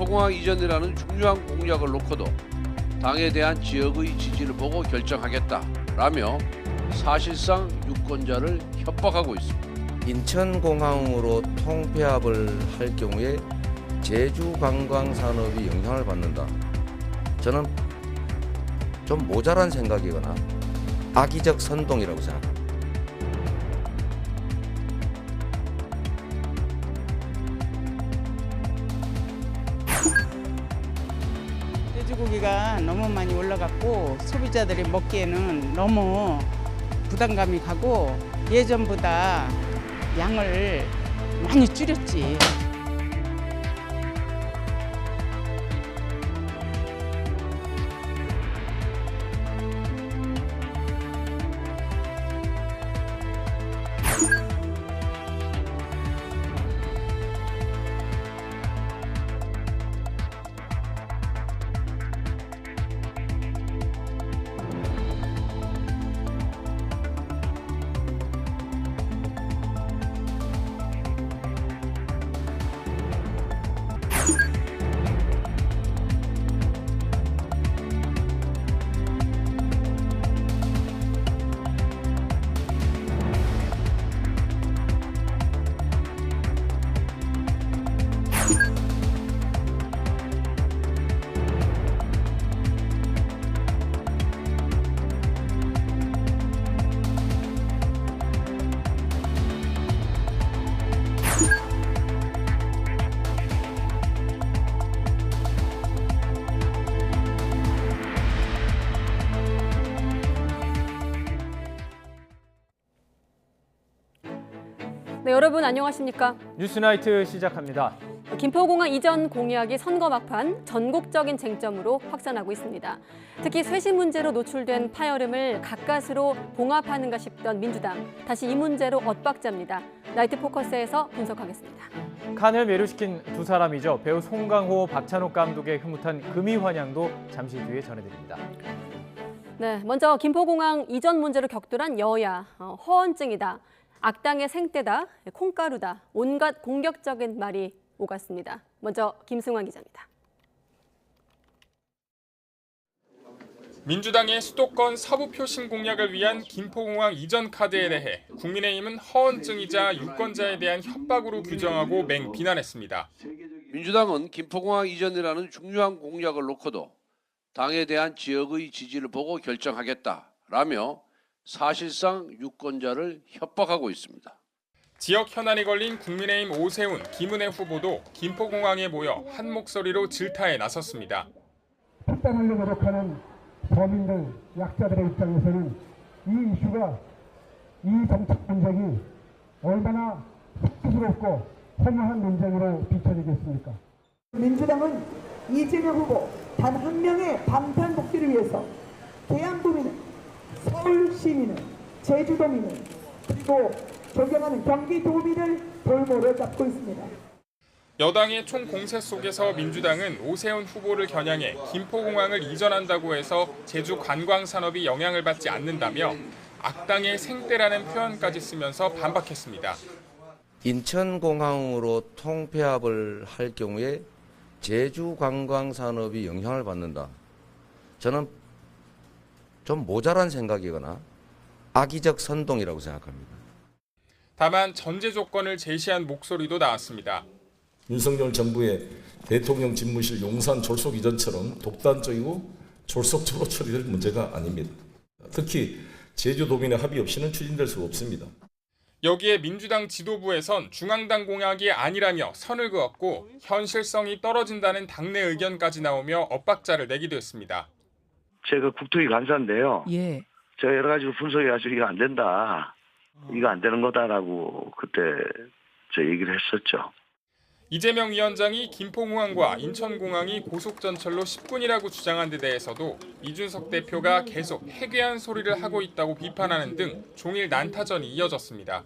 김포공항 이전이라는 중요한 공약을 놓고도 당에 대한 지역의 지지를 보고 결정하겠다라며 사실상 유권자를 협박하고 있습니다. 인천공항으로 통폐합을 할 경우에 제주 관광 산업이 영향을 받는다. 저는 좀 모자란 생각이거나 악의적 선동이라고 생각합니다. 돼지고기가 너무 많이 올라갔고 소비자들이 먹기에는 너무 부담감이 가고 예전보다 양을 많이 줄였지. 네, 여러분 안녕하십니까? 뉴스나이트 시작합니다. 김포공항 이전 공약이 선거 막판 전국적인 쟁점으로 확산하고 있습니다. 특히 쇄신 문제로 노출된 파열음을 가까스로 봉합하는가 싶던 민주당. 다시 이 문제로 엇박자입니다. 나이트 포커스에서 분석하겠습니다. 칸을 매료시킨 두 사람이죠. 배우 송강호, 박찬욱 감독의 흐뭇한 금이 환영도 잠시 뒤에 전해드립니다. 네, 먼저 김포공항 이전 문제로 격돌한 여야. 허언증이다. 악당의 생떼다, 콩가루다, 온갖 공격적인 말이 오갔습니다. 먼저 김승환 기자입니다. 민주당의 수도권 서부표심 공약을 위한 김포공항 이전 카드에 대해 국민의힘은 허언증이자 유권자에 대한 협박으로 규정하고 맹비난했습니다. 민주당은 김포공항 이전이라는 중요한 공약을 놓고도 당에 대한 지역의 지지를 보고 결정하겠다라며 사실상 유권자를 협박하고 있습니다. 지역 현안이 걸린 국민의힘 오세훈, 김은혜 후보도 김포공항에 모여 한 목소리로 질타에 나섰습니다. 특단하려 노력하는 서민들, 약자들의 입장에서는 이 이슈가 이 정책 논쟁이 얼마나 흑스럽고 험한 논쟁으로 비춰지겠습니까? 민주당은 이재명 후보 단 한 명의 방탄 복귀를 위해서 대한도민은 서울 시민은, 제주도민은, 그리고 존경하는 경기도민을 볼모로 잡고 있습니다. 여당의 총공세 속에서 민주당은 오세훈 후보를 겨냥해 김포공항을 이전한다고 해서 제주 관광산업이 영향을 받지 않는다며 악당의 생떼라는 표현까지 쓰면서 반박했습니다. 인천공항으로 통폐합을 할 경우에 제주 관광 산업이 영향을 받는다. 저는 좀 모자란 생각이거나 악의적 선동이라고 생각합니다. 다만 전제 조건을 제시한 목소리도 나왔습니다. 윤석열 정부의 대통령 집무실 용산 졸속 이전처럼 독단적이고 졸속적으로 처리될 문제가 아닙니다. 특히 제주도민의 합의 없이는 추진될 수 없습니다. 여기에 민주당 지도부에선 중앙당 공약이 아니라며 선을 그었고 현실성이 떨어진다는 당내 의견까지 나오며 엇박자를 내기도 했습니다. 제가 국토위 간사인데요. 예. 제가 여러 가지로 분석해가지고 이거 안 된다. 이거 안 되는 거다라고 그때 저 얘기를 했었죠. 이재명 위원장이 김포공항과 인천공항이 고속전철로 10분이라고 주장한 데 대해서도 이준석 대표가 계속 해괴한 소리를 하고 있다고 비판하는 등 종일 난타전이 이어졌습니다.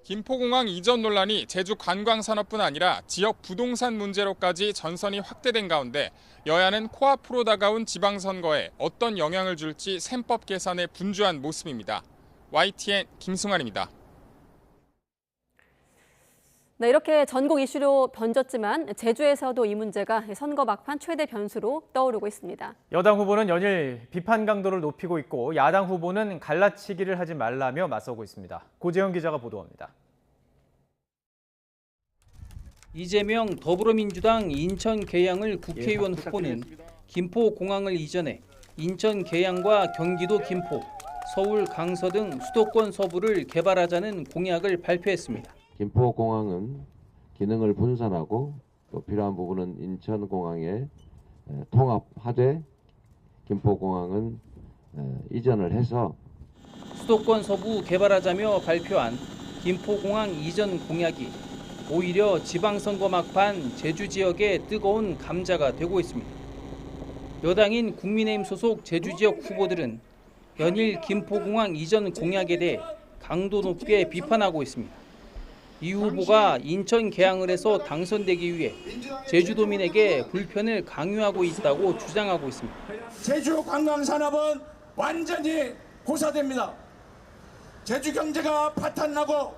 김포공항 이전 논란이 제주 관광산업뿐 아니라 지역 부동산 문제로까지 전선이 확대된 가운데 여야는 코앞으로 다가온 지방선거에 어떤 영향을 줄지 셈법 계산에 분주한 모습입니다. YTN 김승환입니다. 네, 이렇게 전국 이슈로 번졌지만 제주에서도 이 문제가 선거 막판 최대 변수로 떠오르고 있습니다. 여당 후보는 연일 비판 강도를 높이고 있고 야당 후보는 갈라치기를 하지 말라며 맞서고 있습니다. 고재현 기자가 보도합니다. 이재명 더불어민주당 인천 계양을 국회의원 후보는 김포 공항을 이전해 인천 계양과 경기도 김포, 서울 강서 등 수도권 서부를 개발하자는 공약을 발표했습니다. 김포공항은 기능을 분산하고 또 필요한 부분은 인천공항에 통합하되 김포공항은 이전을 해서 수도권 서부 개발하자며 발표한 김포공항 이전 공약이 오히려 지방선거 막판 제주 지역의 뜨거운 감자가 되고 있습니다. 여당인 국민의힘 소속 제주 지역 후보들은 연일 김포공항 이전 공약에 대해 강도 높게 비판하고 있습니다. 이 후보가 인천 계양을 해서 당선되기 위해 제주도민에게 불편을 강요하고 있다고 주장하고 있습니다. 제주 관광산업은 완전히 고사됩니다. 제주 경제가 파탄나고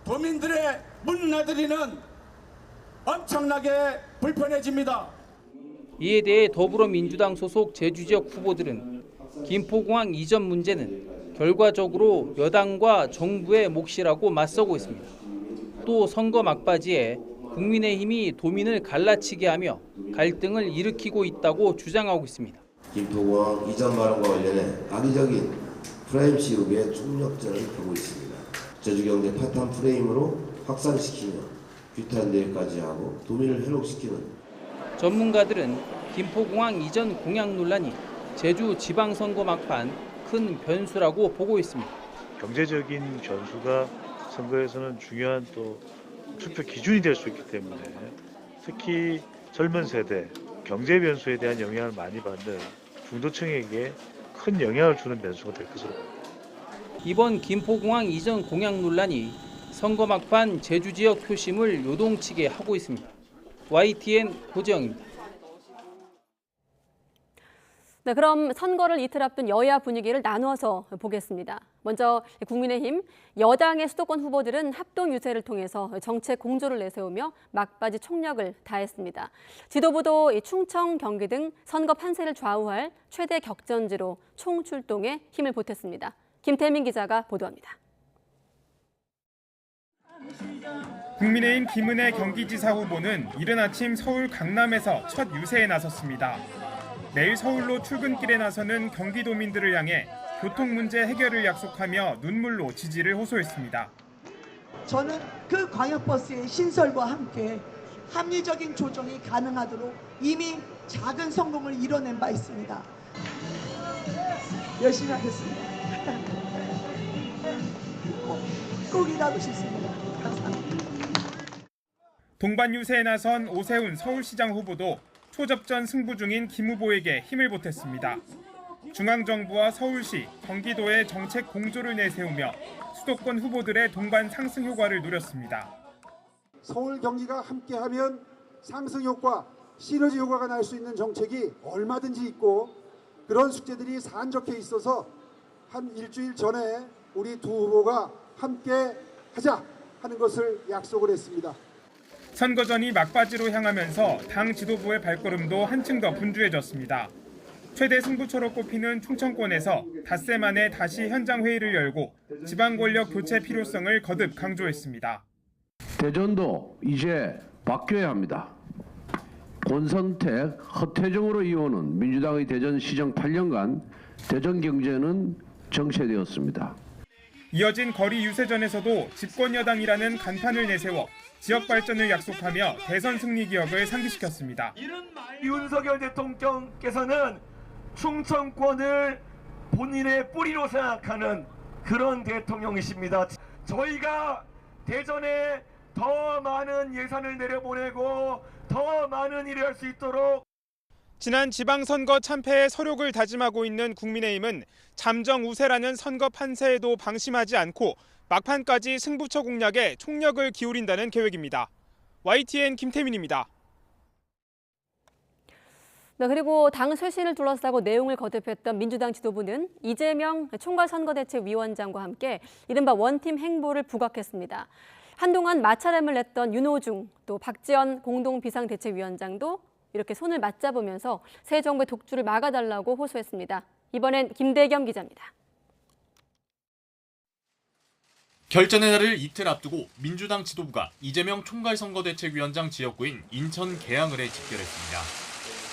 도민들의 문나들이는 엄청나게 불편해집니다. 이에 대해 더불어민주당 소속 제주 지역 후보들은 김포공항 이전 문제는 결과적으로 여당과 정부의 몫이라고 맞서고 있습니다. 또 선거 막바지에 국민의힘이 도민을 갈라치게 하며 갈등을 일으키고 있다고 주장하고 있습니다. 김포공항 이전 발언과 관련해 악의적인 프레임 씌우기에 총력전을 펴고 있습니다. 제주경제 파탄 프레임으로 확산시키며 규탄대회까지 하고 도민을 회복시키는. 전문가들은 김포공항 이전 공약 논란이 제주 지방선거 막판 큰 변수라고 보고 있습니다. 경제적인 변수가 선거에서는 중요한 또 투표 기준이 될 수 있기 때문에 특히 젊은 세대, 경제 변수에 대한 영향을 많이 받는 중도층에게 큰 영향을 주는 변수가 될 것으로 봅니다. 이번 김포공항 이전 공약 논란이 선거 막판 제주 지역 표심을 요동치게 하고 있습니다. YTN 고재영입니다. 네, 그럼 선거를 이틀 앞둔 여야 분위기를 나누어서 보겠습니다. 먼저 국민의힘 여당의 수도권 후보들은 합동 유세를 통해서 정책 공조를 내세우며 막바지 총력을 다했습니다. 지도부도 충청, 경기 등 선거 판세를 좌우할 최대 격전지로 총출동에 힘을 보탰습니다. 김태민 기자가 보도합니다. 국민의힘 김은혜 경기지사 후보는 이른 아침 서울 강남에서 첫 유세에 나섰습니다. 내일 서울로 출근길에 나서는 경기도민들을 향해 교통 문제 해결을 약속하며 눈물로 지지를 호소했습니다. 저는 그 광역버스의 신설과 함께 합리적인 조정이 가능하도록 이미 작은 성공을 이뤄낸 바 있습니다. 열심히 하겠습니다. 꼭 일하고 싶습니다. 감사합니다. 동반 유세에 나선 오세훈 서울시장 후보도 초접전 승부 중인 김 후보에게 힘을 보탰습니다. 중앙정부와 서울시, 경기도의 정책 공조를 내세우며 수도권 후보들의 동반 상승 효과를 누렸습니다. 서울 경기가 함께하면 상승 효과, 시너지 효과가 날 수 있는 정책이 얼마든지 있고 그런 숙제들이 산적해 있어서 한 일주일 전에 우리 두 후보가 함께 하자 하는 것을 약속을 했습니다. 선거전이 막바지로 향하면서 당 지도부의 발걸음도 한층 더 분주해졌습니다. 최대 승부처로 꼽히는 충청권에서 닷새 만에 다시 현장 회의를 열고 지방 권력 교체 필요성을 거듭 강조했습니다. 대전도 이제 바뀌어야 합니다. 권선택, 허태정으로 이어오는 민주당의 대전시정 8년간 대전 경제는 정체되었습니다. 이어진 거리 유세전에서도 집권 여당이라는 간판을 내세워 지역 발전을 약속하며 대선 승리 기억을 상기시켰습니다. 윤석열 대통령께서는 충청권을 본인의 뿌리로 생각하는 그런 대통령이십니다. 저희가 대전에 더 많은 예산을 내려보내고 더 많은 일을 할 수 있도록. 지난 지방선거 참패의 서력을 다짐하고 있는 국민의힘은 잠정 우세라는 선거 판세에도 방심하지 않고 막판까지 승부처 공략에 총력을 기울인다는 계획입니다. YTN 김태민입니다. 네, 그리고 당 쇄신을 둘러싸고 내용을 거듭했던 민주당 지도부는 이재명 총괄선거대책위원장과 함께 이른바 원팀 행보를 부각했습니다. 한동안 마찰음을 냈던 윤호중, 또 박지원 공동비상대책위원장도 이렇게 손을 맞잡으면서 새 정부의 독주를 막아달라고 호소했습니다. 이번엔 김대겸 기자입니다. 결전의 날을 이틀 앞두고 민주당 지도부가 이재명 총괄선거대책위원장 지역구인 인천 계양을에 집결했습니다.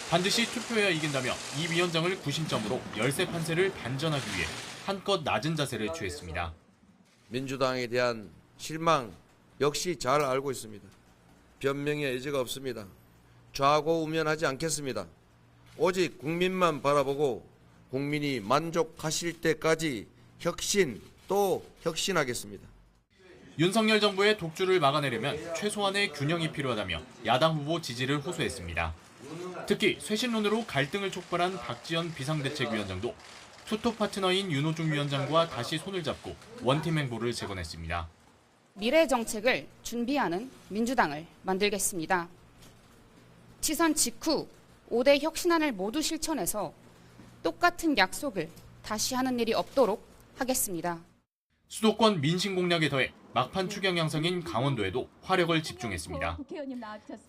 반드시 투표해야 이긴다며 이 위원장을 구심점으로 열세 판세를 반전하기 위해 한껏 낮은 자세를 취했습니다. 민주당에 대한 실망 역시 잘 알고 있습니다. 변명의 여지가 없습니다. 좌고우면하지 않겠습니다. 오직 국민만 바라보고 국민이 만족하실 때까지 혁신 또 혁신하겠습니다. 윤석열 정부의 독주를 막아내려면 최소한의 균형이 필요하다며 야당 후보 지지를 호소했습니다. 특히 쇄신론으로 갈등을 촉발한 박지원 비상대책위원장도 투톱 파트너인 윤호중 위원장과 다시 손을 잡고 원팀 행보를 재건했습니다. 미래 정책을 준비하는 민주당을 만들겠습니다. 치선 직후 5대 혁신안을 모두 실천해서 똑같은 약속을 다시 하는 일이 없도록 하겠습니다. 수도권 민심 공략에 더해 막판 추경 양상인 강원도에도 화력을 집중했습니다.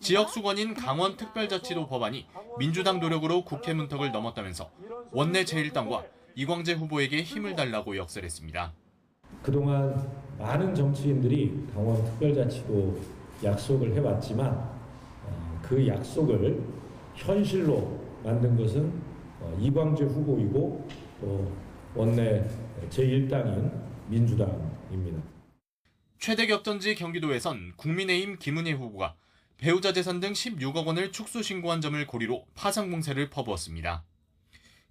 지역 수건인 강원특별자치도 법안이 민주당 노력으로 국회 문턱을 넘었다면서 원내 제1당과 이광재 후보에게 힘을 달라고 역설했습니다. 그동안 많은 정치인들이 강원특별자치도 약속을 해왔지만 그 약속을 현실로 만든 것은 이광재 후보이고 또 원내 제1당인 민주당입니다. 최대 격전지 경기도에선 국민의힘 김은혜 후보가 배우자 재산 등 16억 원을 축소 신고한 점을 고리로 파상 공세를 퍼부었습니다.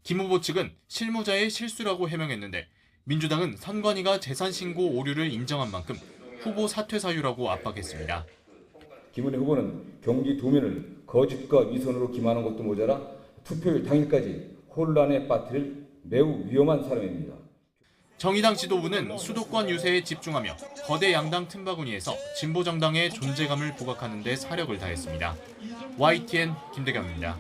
김 후보 측은 실무자의 실수라고 해명했는데 민주당은 선관위가 재산 신고 오류를 인정한 만큼 후보 사퇴 사유라고 압박했습니다. 김은혜 후보는 경기도민을 거짓과 위선으로 기만한 것도 모자라 투표일 당일까지 혼란에 빠뜨릴 매우 위험한 사람입니다. 정의당 지도부는 수도권 유세에 집중하며 거대 양당 틈바구니에서 진보정당의 존재감을 부각하는 데 사력을 다했습니다. YTN 김대겸입니다.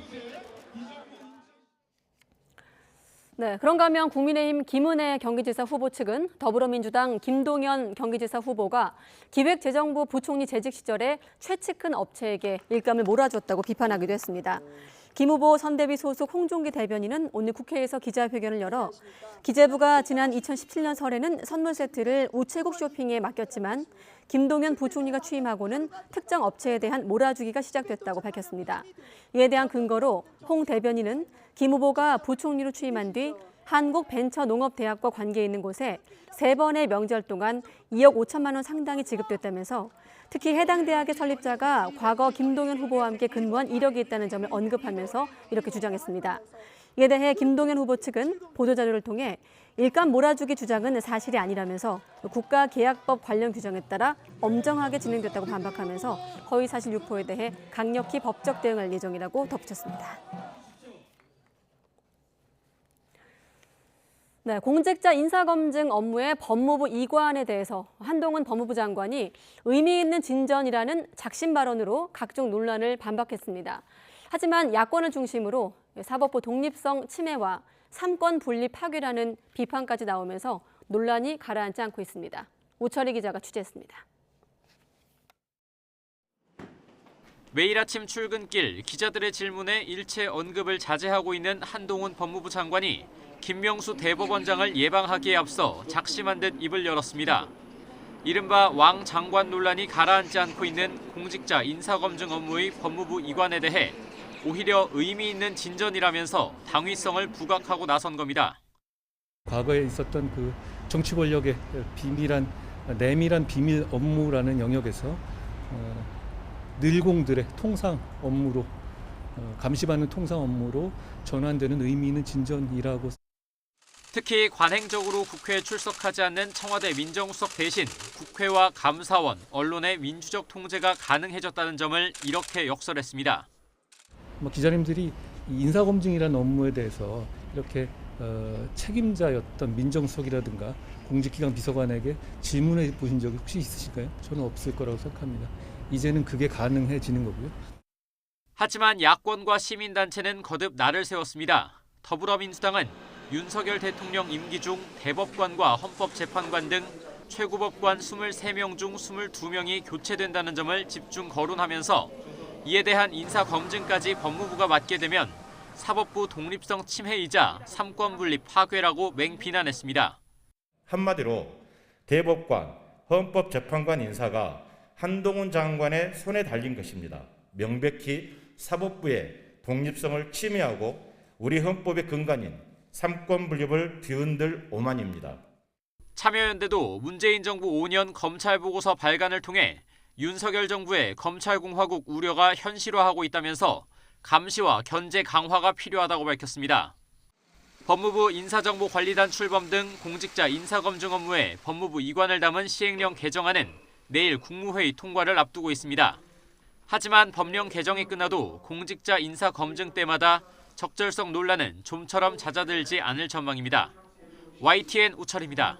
네, 그런가 하면 국민의힘 김은혜 경기지사 후보 측은 더불어민주당 김동연 경기지사 후보가 기획재정부 부총리 재직 시절에 최측근 업체에게 일감을 몰아줬다고 비판하기도 했습니다. 김 후보 선대위 소속 홍종기 대변인은 오늘 국회에서 기자회견을 열어 기재부가 지난 2017년 설에는 선물 세트를 우체국 쇼핑에 맡겼지만 김동연 부총리가 취임하고는 특정 업체에 대한 몰아주기가 시작됐다고 밝혔습니다. 이에 대한 근거로 홍 대변인은 김 후보가 부총리로 취임한 뒤 한국벤처농업대학과 관계 있는 곳에 3번의 명절 동안 2억 5천만 원 상당이 지급됐다면서 특히 해당 대학의 설립자가 과거 김동연 후보와 함께 근무한 이력이 있다는 점을 언급하면서 이렇게 주장했습니다. 이에 대해 김동연 후보 측은 보도자료를 통해 일감 몰아주기 주장은 사실이 아니라면서 국가계약법 관련 규정에 따라 엄정하게 진행됐다고 반박하면서 허위사실 유포에 대해 강력히 법적 대응할 예정이라고 덧붙였습니다. 네, 공직자 인사검증 업무의 법무부 이관에 대해서 한동훈 법무부 장관이 의미 있는 진전이라는 작심 발언으로 각종 논란을 반박했습니다. 하지만 야권을 중심으로 사법부 독립성 침해와 삼권 분리 파괴라는 비판까지 나오면서 논란이 가라앉지 않고 있습니다. 오철희 기자가 취재했습니다. 매일 아침 출근길 기자들의 질문에 일체 언급을 자제하고 있는 한동훈 법무부 장관이 김명수 대법원장을 예방하기에 앞서 작심한 듯 입을 열었습니다. 이른바 왕 장관 논란이 가라앉지 않고 있는 공직자 인사검증 업무의 법무부 이관에 대해 오히려 의미 있는 진전이라면서 당위성을 부각하고 나선 겁니다. 과거에 있었던 그 정치 권력의 내밀한 비밀 업무라는 영역에서 늘공들의 통상 업무로 감시받는 통상 업무로 전환되는 의미 있는 진전이라고. 특히 관행적으로 국회에 출석하지 않는 청와대 민정수석 대신 국회와 감사원, 언론의 민주적 통제가 가능해졌다는 점을 이렇게 역설했습니다. 기자님들이 인사검증이라는 업무에 대해서 이렇게 책임자였던 민정수석이라든가 공직기강 비서관에게 질문해 보신 적이 혹시 있으실까요? 저는 없을 거라고 생각합니다. 이제는 그게 가능해지는 거고요. 하지만 야권과 시민단체는 거듭 날을 세웠습니다. 더불어민주당은 윤석열 대통령 임기 중 대법관과 헌법재판관 등 최고법관 23명 중 22명이 교체된다는 점을 집중 거론하면서 이에 대한 인사검증까지 법무부가 맡게 되면 사법부 독립성 침해이자 삼권분립 파괴라고 맹비난했습니다. 한마디로 대법관, 헌법재판관 인사가 한동훈 장관의 손에 달린 것입니다. 명백히 사법부의 독립성을 침해하고 우리 헌법의 근간인 삼권분립을 뒤흔들 오만입니다. 참여연대도 문재인 정부 5년 검찰보고서 발간을 통해 윤석열 정부의 검찰공화국 우려가 현실화하고 있다면서 감시와 견제 강화가 필요하다고 밝혔습니다. 법무부 인사정보관리단 출범 등 공직자 인사검증 업무에 법무부 이관을 담은 시행령 개정안은 내일 국무회의 통과를 앞두고 있습니다. 하지만 법령 개정이 끝나도 공직자 인사검증 때마다 적절성 논란은 좀처럼 잦아들지 않을 전망입니다. YTN 우철입니다.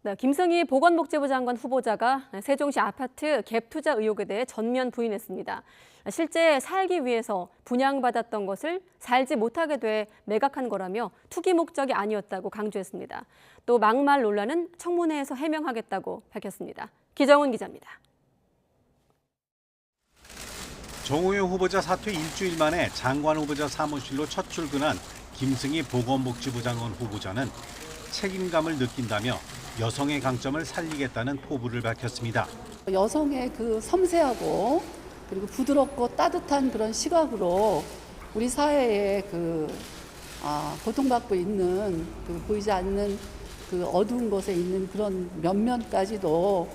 네, 김승희 보건복지부 장관 후보자가 세종시 아파트 갭 투자 의혹에 대해 전면 부인했습니다. 실제 살기 위해서 분양받았던 것을 살지 못하게 돼 매각한 거라며 투기 목적이 아니었다고 강조했습니다. 또 막말 논란은 청문회에서 해명하겠다고 밝혔습니다. 기정훈 기자입니다. 정호영 후보자 사퇴 일주일 만에 장관 후보자 사무실로 첫 출근한 김승희 보건복지부 장관 후보자는 책임감을 느낀다며 여성의 강점을 살리겠다는 포부를 밝혔습니다. 여성의 그 섬세하고 그리고 부드럽고 따뜻한 그런 시각으로 우리 사회에 고통받고 있는 보이지 않는 그 어두운 곳에 있는 그런 면면까지도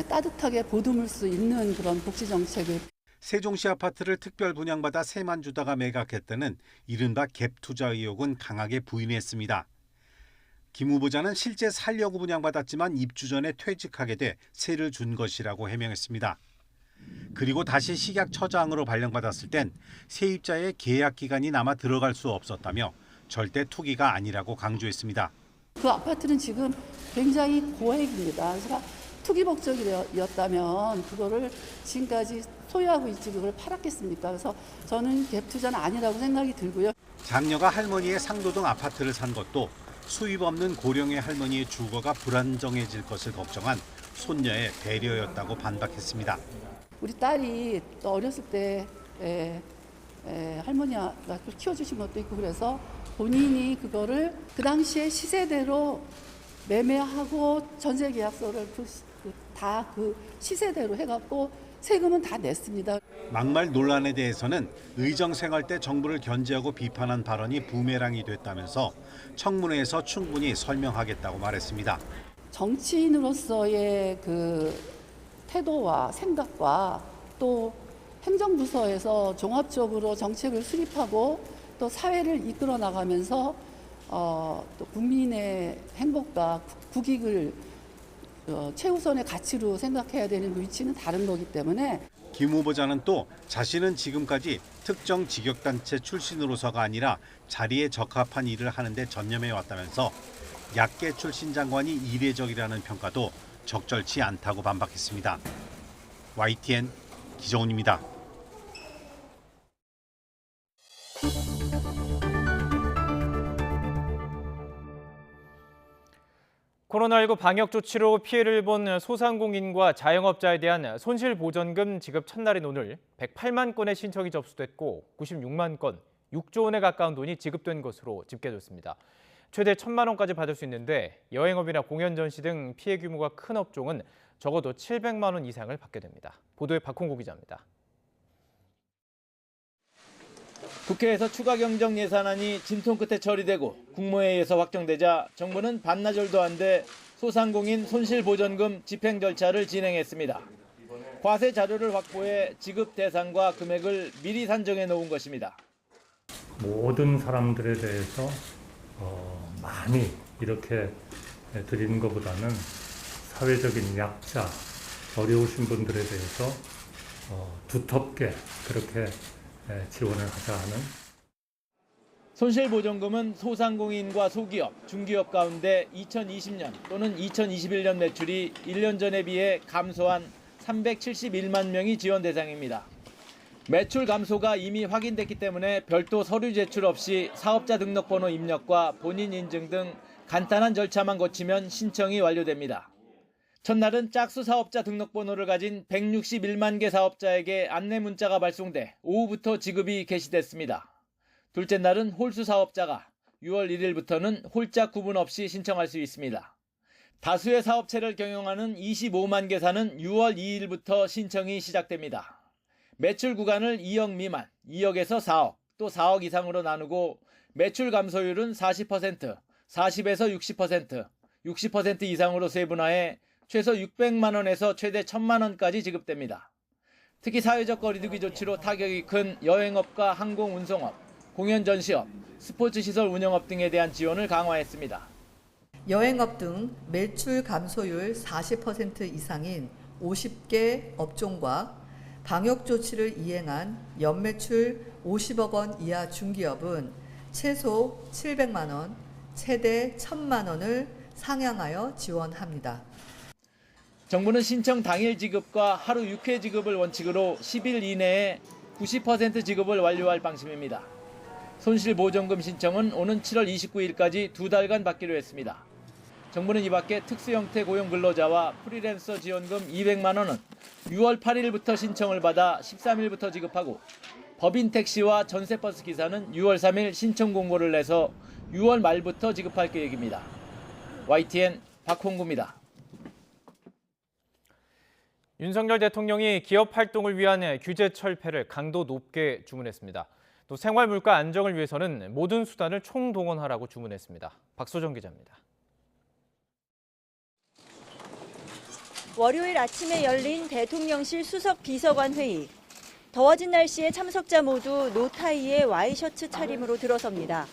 따뜻하게 보듬을 수 있는 그런 복지 정책을. 세종시 아파트를 특별 분양받아 세만 주다가 매각했다는 이른바 갭 투자 의혹은 강하게 부인했습니다. 김 후보자는 실제 살려고 분양받았지만 입주 전에 퇴직하게 돼 세를 준 것이라고 해명했습니다. 그리고 다시 식약 처장으로 발령받았을 땐 세입자의 계약 기간이 남아 들어갈 수 없었다며 절대 투기가 아니라고 강조했습니다. 그 아파트는 지금 굉장히 고액입니다. 그래서 투기 목적이었다면 그거를 지금까지 소유하고 있지 그걸 팔았겠습니까? 그래서 저는 갭 투자는 아니라고 생각이 들고요. 장녀가 할머니의 상도동 아파트를 산 것도 수입 없는 고령의 할머니의 주거가 불안정해질 것을 걱정한 손녀의 배려였다고 반박했습니다. 우리 딸이 또 어렸을 때 할머니가 키워주신 것도 있고 그래서 본인이 그거를 그 당시에 시세대로 매매하고 전세 계약서를 다 그 시세대로 해갖고 세금은 다 냈습니다. 막말 논란에 대해서는 의정생활 때 정부를 견제하고 비판한 발언이 부메랑이 됐다면서 청문회에서 충분히 설명하겠다고 말했습니다. 정치인으로서의 그 태도와 생각과 또 행정부서에서 종합적으로 정책을 수립하고 또 사회를 이끌어 나가면서 또 국민의 행복과 국익을 최우선의 가치로 생각해야 되는 위치는 다른 거기 때문에 김 후보자는 또 자신은 지금까지 특정 직역단체 출신으로서가 아니라 자리에 적합한 일을 하는데 전념해 왔다면서 약계 출신 장관이 이례적이라는 평가도 적절치 않다고 반박했습니다. YTN 기정훈입니다. 코로나19 방역 조치로 피해를 본 소상공인과 자영업자에 대한 손실보전금 지급 첫날인 오늘 108만 건의 신청이 접수됐고 96만 건, 6조 원에 가까운 돈이 지급된 것으로 집계됐습니다. 최대 1,000만 원까지 받을 수 있는데 여행업이나 공연 전시 등 피해 규모가 큰 업종은 적어도 700만 원 이상을 받게 됩니다. 보도에 박홍구 기자입니다. 국회에서 추가 경정 예산안이 진통 끝에 처리되고 국무회의에서 확정되자 정부는 반나절도 안 돼 소상공인 손실보전금 집행 절차를 진행했습니다. 과세 자료를 확보해 지급 대상과 금액을 미리 산정해 놓은 것입니다. 모든 사람들에 대해서 많이 이렇게 드리는 것보다는 사회적인 약자, 어려우신 분들에 대해서 두텁게 그렇게 지원을 하자 하는. 손실보전금은 소상공인과 소기업, 중기업 가운데 2020년 또는 2021년 매출이 1년 전에 비해 감소한 371만 명이 지원 대상입니다. 매출 감소가 이미 확인됐기 때문에 별도 서류 제출 없이 사업자 등록번호 입력과 본인 인증 등 간단한 절차만 거치면 신청이 완료됩니다. 첫날은 짝수 사업자 등록번호를 가진 161만 개 사업자에게 안내 문자가 발송돼 오후부터 지급이 개시됐습니다. 둘째 날은 홀수 사업자가 6월 1일부터는 홀짝 구분 없이 신청할 수 있습니다. 다수의 사업체를 경영하는 25만 개사는 6월 2일부터 신청이 시작됩니다. 매출 구간을 2억 미만, 2억에서 4억, 또 4억 이상으로 나누고 매출 감소율은 40%, 40에서 60%, 60% 이상으로 세분화해 최소 600만 원에서 최대 1000만 원까지 지급됩니다. 특히 사회적 거리두기 조치로 타격이 큰 여행업과 항공운송업, 공연전시업, 스포츠시설 운영업 등에 대한 지원을 강화했습니다. 여행업 등 매출 감소율 40% 이상인 50개 업종과 방역 조치를 이행한 연매출 50억 원 이하 중기업은 최소 700만 원, 최대 1000만 원을 상향하여 지원합니다. 정부는 신청 당일 지급과 하루 6회 지급을 원칙으로 10일 이내에 90% 지급을 완료할 방침입니다. 손실보전금 신청은 오는 7월 29일까지 2달간 받기로 했습니다. 정부는 이 밖에 특수형태 고용 근로자와 프리랜서 지원금 200만 원은 6월 8일부터 신청을 받아 13일부터 지급하고 법인 택시와 전세버스 기사는 6월 3일 신청 공고를 내서 6월 말부터 지급할 계획입니다. YTN 박홍구입니다. 윤석열 대통령이 기업 활동을 위한 규제 철폐를 강도 높게 주문했습니다. 또 생활 물가 안정을 위해서는 모든 수단을 총동원하라고 주문했습니다. 박소정 기자입니다. 월요일 아침에 열린 대통령실 수석 비서관 회의. 더워진 날씨에 참석자 모두 노타이의 와이셔츠 차림으로 들어섭니다.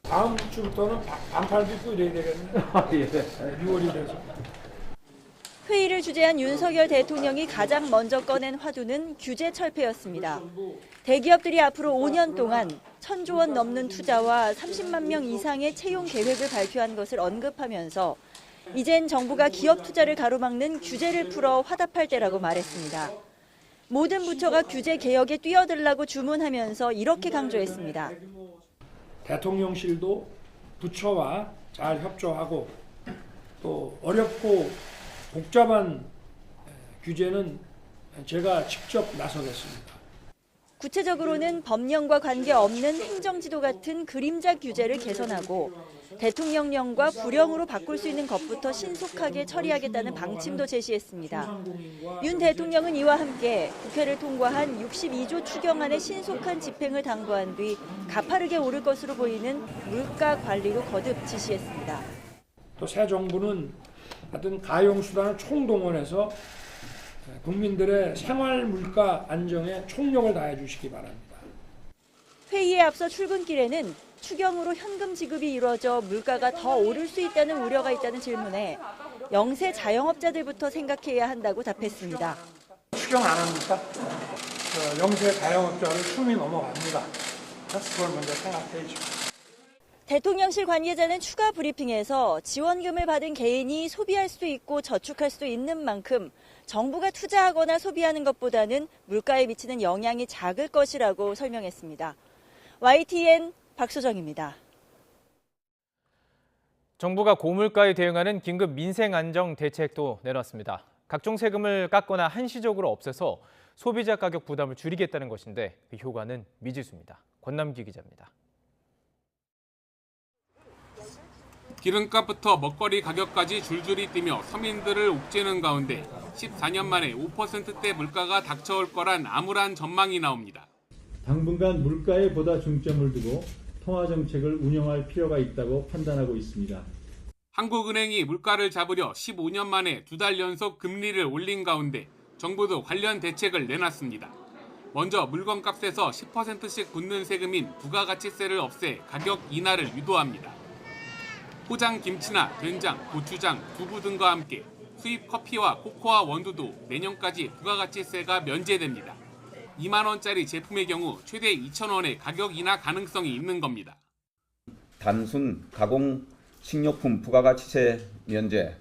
다음 주부터는 반팔도 입고 이래야 되겠네. 6월이라서. 회의를 주재한 윤석열 대통령이 가장 먼저 꺼낸 화두는 규제 철폐였습니다. 대기업들이 앞으로 5년 동안 1,000조 원 넘는 투자와 30만 명 이상의 채용 계획을 발표한 것을 언급하면서 이젠 정부가 기업 투자를 가로막는 규제를 풀어 화답할 때라고 말했습니다. 모든 부처가 규제 개혁에 뛰어들라고 주문하면서 이렇게 강조했습니다. 대통령실도 부처와 잘 협조하고 또 어렵고 복잡한 규제는 제가 직접 나서겠습니다. 구체적으로는 법령과 관계없는 행정지도 같은 그림자 규제를 개선하고 대통령령과 부령으로 바꿀 수 있는 것부터 신속하게 처리하겠다는 방침도 제시했습니다. 윤 대통령은 이와 함께 국회를 통과한 62조 추경안의 신속한 집행을 당부한 뒤 가파르게 오를 것으로 보이는 물가 관리로 거듭 지시했습니다. 또 새 정부는 하여튼 가용수단을 총동원해서 국민들의 생활 물가 안정에 총력을 다해 주시기 바랍니다. 회의에 앞서 출근길에는 추경으로 현금 지급이 이루어져 물가가 더 오를 수 있다는 우려가 있다는 질문에 영세 자영업자들부터 생각해야 한다고 답했습니다. 추경 안 합니까? 영세 자영업자를 숨이 넘어갑니다. 그걸 먼저 생각해야죠. 대통령실 관계자는 추가 브리핑에서 지원금을 받은 개인이 소비할 수 있고 저축할 수 있는 만큼 정부가 투자하거나 소비하는 것보다는 물가에 미치는 영향이 작을 것이라고 설명했습니다. YTN 박소정입니다. 정부가 고물가에 대응하는 긴급 민생 안정 대책도 내놨습니다. 각종 세금을 깎거나 한시적으로 없애서 소비자 가격 부담을 줄이겠다는 것인데 그 효과는 미지수입니다. 권남기 기자입니다. 기름값부터 먹거리 가격까지 줄줄이 뛰며 서민들을 옥죄는 가운데 14년 만에 5%대 물가가 닥쳐올 거란 암울한 전망이 나옵니다. 당분간 물가에 보다 중점을 두고 통화정책을 운영할 필요가 있다고 판단하고 있습니다. 한국은행이 물가를 잡으려 15년 만에 2달 연속 금리를 올린 가운데 정부도 관련 대책을 내놨습니다. 먼저 물건값에서 10%씩 붙는 세금인 부가가치세를 없애 가격 인하를 유도합니다. 포장 김치나 된장, 고추장, 두부 등과 함께 수입 커피와 코코아 원두도 내년까지 부가가치세가 면제됩니다. 2만 원짜리 제품의 경우 최대 2,000원의 가격 인하 가능성이 있는 겁니다. 단순 가공 식료품 부가가치세 면제,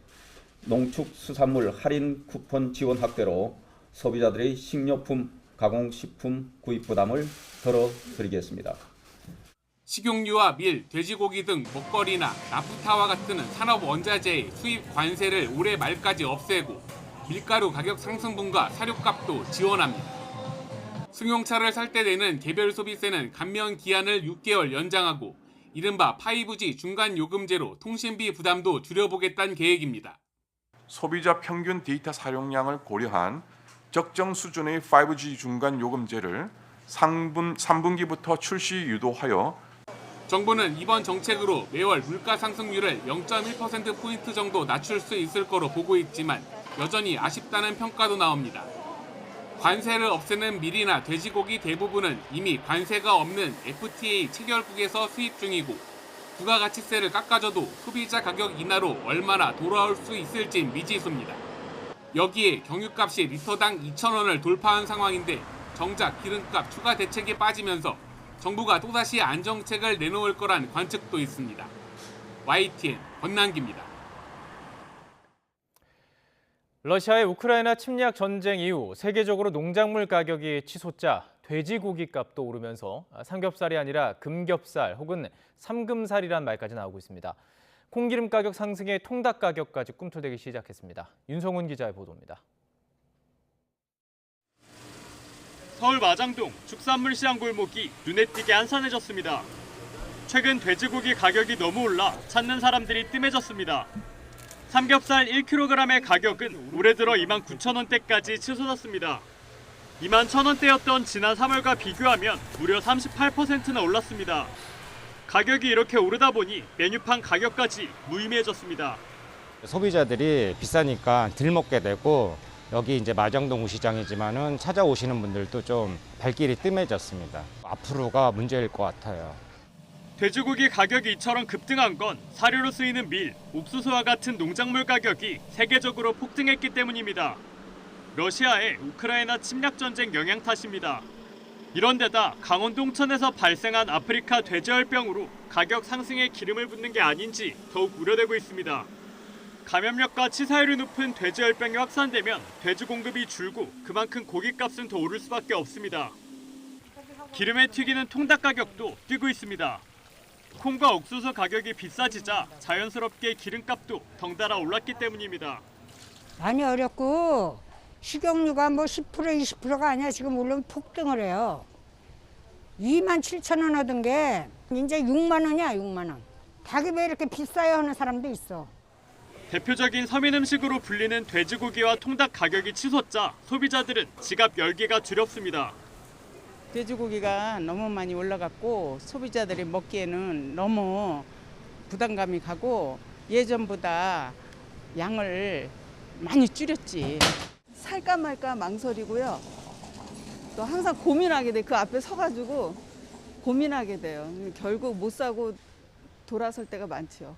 농축수산물 할인 쿠폰 지원 확대로 소비자들의 식료품, 가공식품 구입 부담을 덜어드리겠습니다. 식용유와 밀, 돼지고기 등 먹거리나 나프타와 같은 산업 원자재의 수입 관세를 올해 말까지 없애고 밀가루 가격 상승분과 사료값도 지원합니다. 승용차를 살 때 내는 개별 소비세는 감면 기한을 6개월 연장하고 이른바 5G 중간 요금제로 통신비 부담도 줄여보겠다는 계획입니다. 소비자 평균 데이터 사용량을 고려한 적정 수준의 5G 중간 요금제를 3분기부터 출시 유도하여 정부는 이번 정책으로 매월 물가 상승률을 0.1%포인트 정도 낮출 수 있을 거로 보고 있지만 여전히 아쉽다는 평가도 나옵니다. 관세를 없애는 밀이나 돼지고기 대부분은 이미 관세가 없는 FTA 체결국에서 수입 중이고 부가가치세를 깎아줘도 소비자 가격 인하로 얼마나 돌아올 수 있을지 미지수입니다. 여기에 경유값이 리터당 2,000원을 돌파한 상황인데 정작 기름값 추가 대책에 빠지면서 정부가 또다시 안정책을 내놓을 거란 관측도 있습니다. YTN 권난기입니다. 러시아의 우크라이나 침략 전쟁 이후 세계적으로 농작물 가격이 치솟자 돼지고기 값도 오르면서 삼겹살이 아니라 금겹살 혹은 삼금살이란 말까지 나오고 있습니다. 콩기름 가격 상승에 통닭 가격까지 꿈틀대기 시작했습니다. 윤성훈 기자의 보도입니다. 서울 마장동 축산물 시장 골목이 눈에 띄게 한산해졌습니다. 최근 돼지고기 가격이 너무 올라 찾는 사람들이 뜸해졌습니다. 삼겹살 1kg의 가격은 올해 들어 29,000원대까지 치솟았습니다. 21,000원대였던 지난 3월과 비교하면 무려 38%나 올랐습니다. 가격이 이렇게 오르다 보니 메뉴판 가격까지 무의미해졌습니다. 소비자들이 비싸니까 덜 먹게 되고 여기 이제 마장동 우시장이지만은 찾아오시는 분들도 좀 발길이 뜸해졌습니다. 앞으로가 문제일 것 같아요. 돼지고기 가격이 이처럼 급등한 건 사료로 쓰이는 밀, 옥수수와 같은 농작물 가격이 세계적으로 폭등했기 때문입니다. 러시아의 우크라이나 침략 전쟁 영향 탓입니다. 이런 데다 강원도 홍천에서 발생한 아프리카 돼지열병으로 가격 상승에 기름을 붓는 게 아닌지 더욱 우려되고 있습니다. 감염력과 치사율이 높은 돼지열병이 확산되면 돼지 공급이 줄고 그만큼 고기값은 더 오를 수밖에 없습니다. 기름에 튀기는 통닭 가격도 뛰고 있습니다. 콩과 옥수수 가격이 비싸지자 자연스럽게 기름값도 덩달아 올랐기 때문입니다. 많이 어렵고 식용유가 뭐 10% 20%가 아니야. 지금 물론 폭등을 해요. 27,000원 하던 게 이제 6만 원이야 6만 원. 닭이 왜 이렇게 비싸요 하는 사람도 있어. 대표적인 서민 음식으로 불리는 돼지고기와 통닭 가격이 치솟자 소비자들은 지갑 열기가 두렵습니다. 돼지고기가 너무 많이 올라갔고 소비자들이 먹기에는 너무 부담감이 가고 예전보다 양을 많이 줄였지. 살까 말까 망설이고요. 또 항상 고민하게 돼. 그 앞에 서가지고 고민하게 돼요. 결국 못 사고 돌아설 때가 많죠.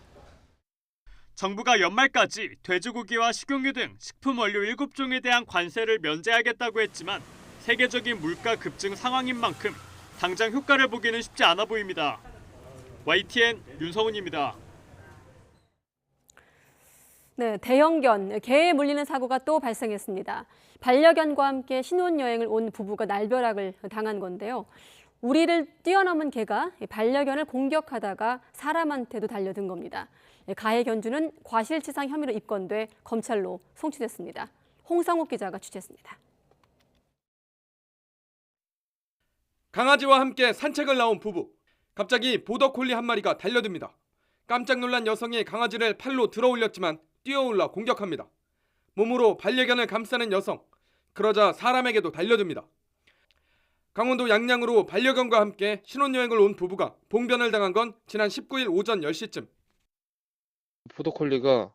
정부가 연말까지 돼지고기와 식용유 등 식품 원료 7종에 대한 관세를 면제하겠다고 했지만 세계적인 물가 급증 상황인 만큼 당장 효과를 보기는 쉽지 않아 보입니다. YTN 윤성훈입니다. 네, 대형견, 개에 물리는 사고가 또 발생했습니다. 반려견과 함께 신혼여행을 온 부부가 날벼락을 당한 건데요. 우리를 뛰어넘은 개가 반려견을 공격하다가 사람한테도 달려든 겁니다. 가해 견주는 과실치상 혐의로 입건돼 검찰로 송치됐습니다. 홍상욱 기자가 취재했습니다. 강아지와 함께 산책을 나온 부부. 갑자기 보더콜리 한 마리가 달려듭니다. 깜짝 놀란 여성이 강아지를 팔로 들어올렸지만 뛰어올라 공격합니다. 몸으로 반려견을 감싸는 여성. 그러자 사람에게도 달려듭니다. 강원도 양양으로 반려견과 함께 신혼여행을 온 부부가 봉변을 당한 건 지난 19일 오전 10시쯤. 보더콜리가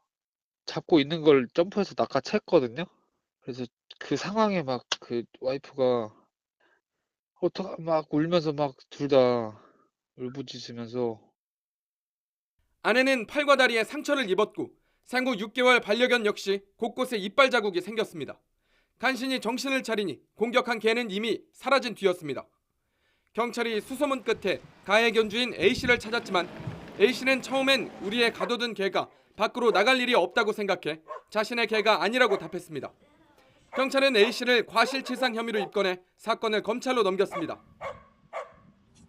잡고 있는 걸 점프해서 낚아챘거든요. 그래서 그 상황에 막 그 와이프가 막 울면서 막 둘 다 울부짖으면서. 아내는 팔과 다리에 상처를 입었고 생후 6개월 반려견 역시 곳곳에 이빨 자국이 생겼습니다. 간신히 정신을 차리니 공격한 개는 이미 사라진 뒤였습니다. 경찰이 수소문 끝에 가해 견주인 A씨를 찾았지만 A씨는 처음엔 우리의 가둬둔 개가 밖으로 나갈 일이 없다고 생각해 자신의 개가 아니라고 답했습니다. 경찰은 A씨를 과실치상 혐의로 입건해 사건을 검찰로 넘겼습니다.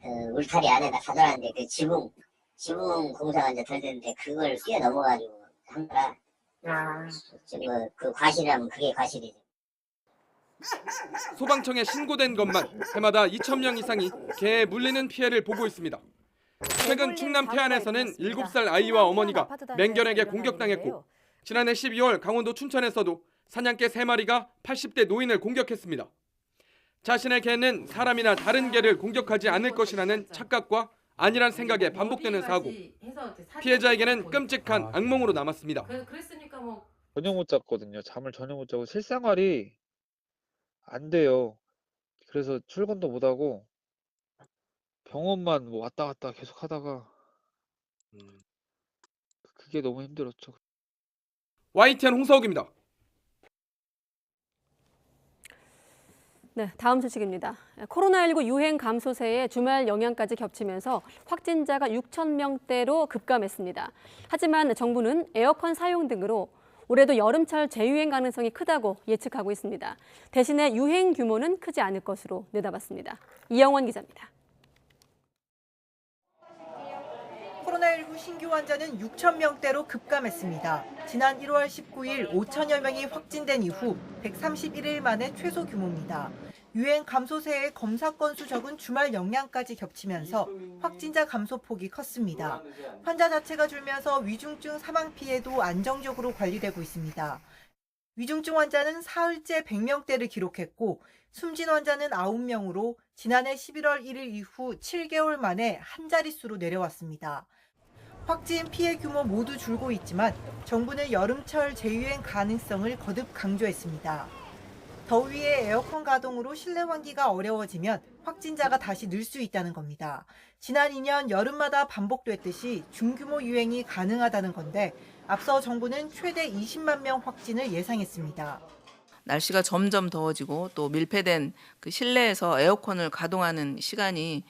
울타리 안에다 가둬놨는데 그 지붕 공사가 이제 덜 됐는데 그걸 뛰어넘어가지고 한 거라. 지금 그 과실이라면 그게 과실이죠. 소방청에 신고된 것만 해마다 2,000명 이상이 개에 물리는 피해를 보고 있습니다. 최근 충남 태안에서는 7살 아이와 어머니가 맹견에게 공격당했고 지난해 12월 강원도 춘천에서도 사냥개 3마리가 80대 노인을 공격했습니다. 자신의 개는 사람이나 다른 개를 공격하지 않을 것이라는 착각과 아니란 생각에 반복되는 사고. 피해자에게는 끔찍한 악몽으로 남았습니다. 전혀 못 잤거든요. 잠을 전혀 못 자고 실생활이 안 돼요. 그래서 출근도 못 하고 병원만 뭐 왔다 갔다 계속 하다가 그게 너무 힘들었죠. YTN 홍서욱입니다. 네, 다음 소식입니다. 코로나19 유행 감소세에 주말 영향까지 겹치면서 확진자가 6천 명대로 급감했습니다. 하지만 정부는 에어컨 사용 등으로 올해도 여름철 재유행 가능성이 크다고 예측하고 있습니다. 대신에 유행 규모는 크지 않을 것으로 내다봤습니다. 이영원 기자입니다. 코로나19 신규 환자는 6천 명대로 급감했습니다. 지난 1월 19일 5천여 명이 확진된 이후 131일 만에 최소 규모입니다. 유행 감소세에 검사 건수 적은 주말 영향까지 겹치면서 확진자 감소폭이 컸습니다. 환자 자체가 줄면서 위중증 사망 피해도 안정적으로 관리되고 있습니다. 위중증 환자는 사흘째 100명대를 기록했고 숨진 환자는 9명으로 지난해 11월 1일 이후 7개월 만에 한 자릿수로 내려왔습니다. 확진 피해 규모 모두 줄고 있지만 정부는 여름철 재유행 가능성을 거듭 강조했습니다. 더위에 에어컨 가동으로 실내 환기가 어려워지면 확진자가 다시 늘 수 있다는 겁니다. 지난 2년 여름마다 반복됐듯이 중규모 유행이 가능하다는 건데 앞서 정부는 최대 20만 명 확진을 예상했습니다. 날씨가 점점 더워지고 또 밀폐된 그 실내에서 에어컨을 가동하는 시간이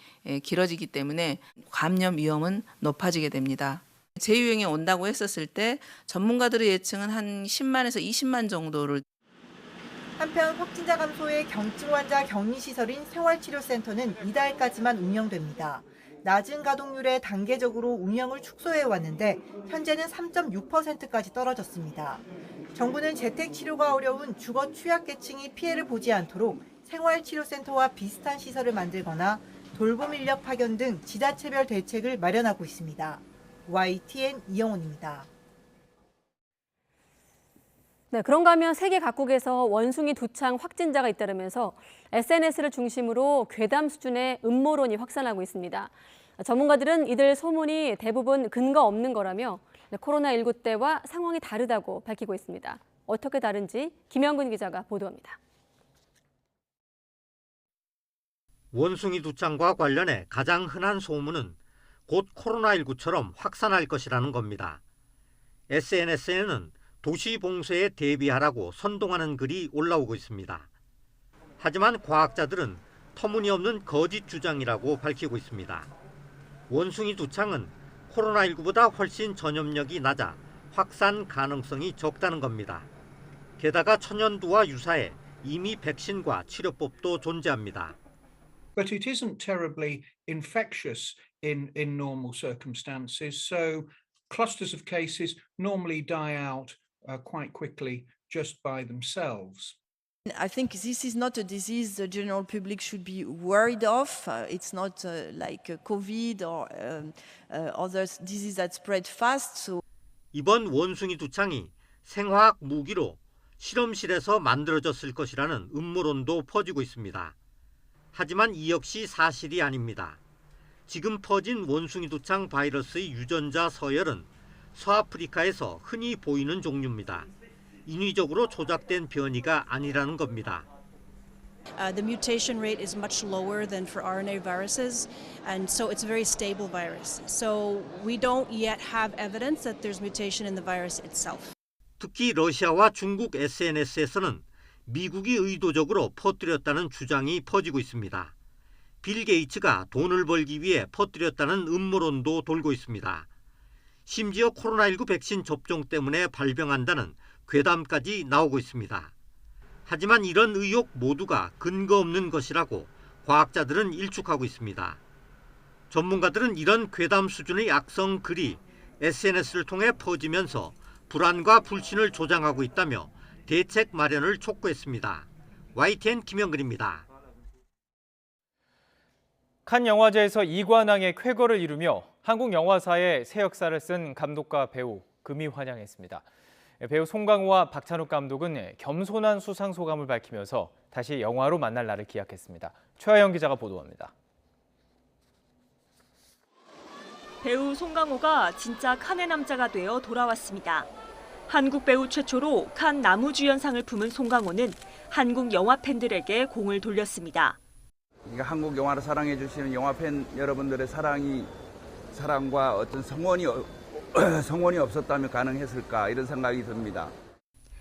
길어지기 때문에 감염 위험은 높아지게 됩니다. 재유행이 온다고 했었을 때 전문가들의 예측은 한 10만에서 20만 정도를. 한편 확진자 감소에 경증 환자 격리시설인 생활치료센터는 이달까지만 운영됩니다. 낮은 가동률에 단계적으로 운영을 축소해왔는데 현재는 3.6%까지 떨어졌습니다. 정부는 재택치료가 어려운 주거 취약계층이 피해를 보지 않도록 생활치료센터와 비슷한 시설을 만들거나 돌봄 인력 파견 등 지자체별 대책을 마련하고 있습니다. YTN 이영훈입니다. 네, 그런가 하면 세계 각국에서 원숭이 두창 확진자가 잇따르면서 SNS를 중심으로 괴담 수준의 음모론이 확산하고 있습니다. 전문가들은 이들 소문이 대부분 근거 없는 거라며 코로나19 때와 상황이 다르다고 밝히고 있습니다. 어떻게 다른지 김영근 기자가 보도합니다. 원숭이 두창과 관련해 가장 흔한 소문은 곧 코로나19처럼 확산할 것이라는 겁니다. SNS에는 도시 봉쇄에 대비하라고 선동하는 글이 올라오고 있습니다. 하지만 과학자들은 터무니없는 거짓 주장이라고 밝히고 있습니다. 원숭이 두창은 코로나19보다 훨씬 전염력이 낮아 확산 가능성이 적다는 겁니다. 게다가 천연두와 유사해 이미 백신과 치료법도 존재합니다. But it isn't terribly infectious in normal circumstances, so clusters of cases normally die out quite quickly just by themselves. I think this is not a disease the general public should be worried of. It's not like COVID or other diseases that spread fast. So 이번 원숭이 두창이 생화학 무기로 실험실에서 만들어졌을 것이라는 음모론도 퍼지고 있습니다. 하지만 이 역시 사실이 아닙니다. 지금 퍼진 원숭이 두창 바이러스의 유전자 서열은 서아프리카에서 흔히 보이는 종류입니다. 인위적으로 조작된 변이가 아니라는 겁니다. The mutation rate is much lower than for RNA viruses, and so it's a very stable virus. So we don't yet have evidence that there's mutation in the virus itself. 특히 러시아와 중국 SNS에서는 미국이 의도적으로 퍼뜨렸다는 주장이 퍼지고 있습니다. 빌 게이츠가 돈을 벌기 위해 퍼뜨렸다는 음모론도 돌고 있습니다. 심지어 코로나19 백신 접종 때문에 발병한다는 괴담까지 나오고 있습니다. 하지만 이런 의혹 모두가 근거 없는 것이라고 과학자들은 일축하고 있습니다. 전문가들은 이런 괴담 수준의 악성 글이 SNS를 통해 퍼지면서 불안과 불신을 조장하고 있다며 대책 마련을 촉구했습니다. YTN 김영근입니다. 칸 영화제에서 이관왕의 쾌거를 이루며 한국 영화사의 새 역사를 쓴 감독과 배우 금이 환영했습니다. 배우 송강호와 박찬욱 감독은 겸손한 수상 소감을 밝히면서 다시 영화로 만날 날을 기약했습니다. 최하영 기자가 보도합니다. 배우 송강호가 진짜 칸의 남자가 되어 돌아왔습니다. 한국 배우 최초로 칸 나무주연상을 품은 송강호는 한국 영화 팬들에게 공을 돌렸습니다. 한국 영화를 사랑해 주시는 영화 팬 여러분들의 사랑과 어떤 성원이 없었다면 가능했을까 이런 생각이 듭니다.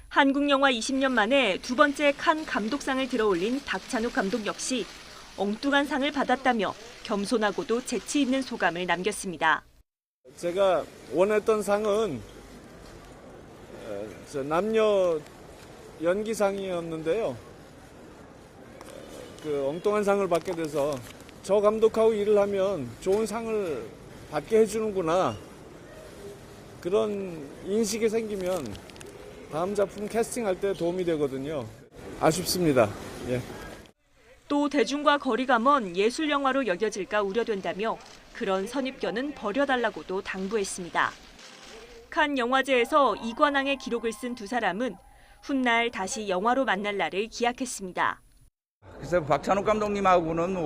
한국 영화 20년 만에 두 번째 칸 감독상을 들어올린 박찬욱 감독 역시 엉뚱한 상을 받았다며 겸손하고도 재치 있는 소감을 남겼습니다. 제가 원했던 상은 남녀 연기상이었는데요. 그 엉뚱한 상을 받게 돼서 저 감독하고 일을 하면 좋은 상을 받게 해주는구나. 그런 인식이 생기면 다음 작품 캐스팅할 때 도움이 되거든요. 아쉽습니다. 예. 또 대중과 거리가 먼 예술 영화로 여겨질까 우려된다며 그런 선입견은 버려달라고도 당부했습니다. 칸 영화제에서 이관왕의 기록을 쓴 두 사람은 훗날 다시 영화로 만날 날을 기약했습니다. 그래서 박찬욱 감독님하고는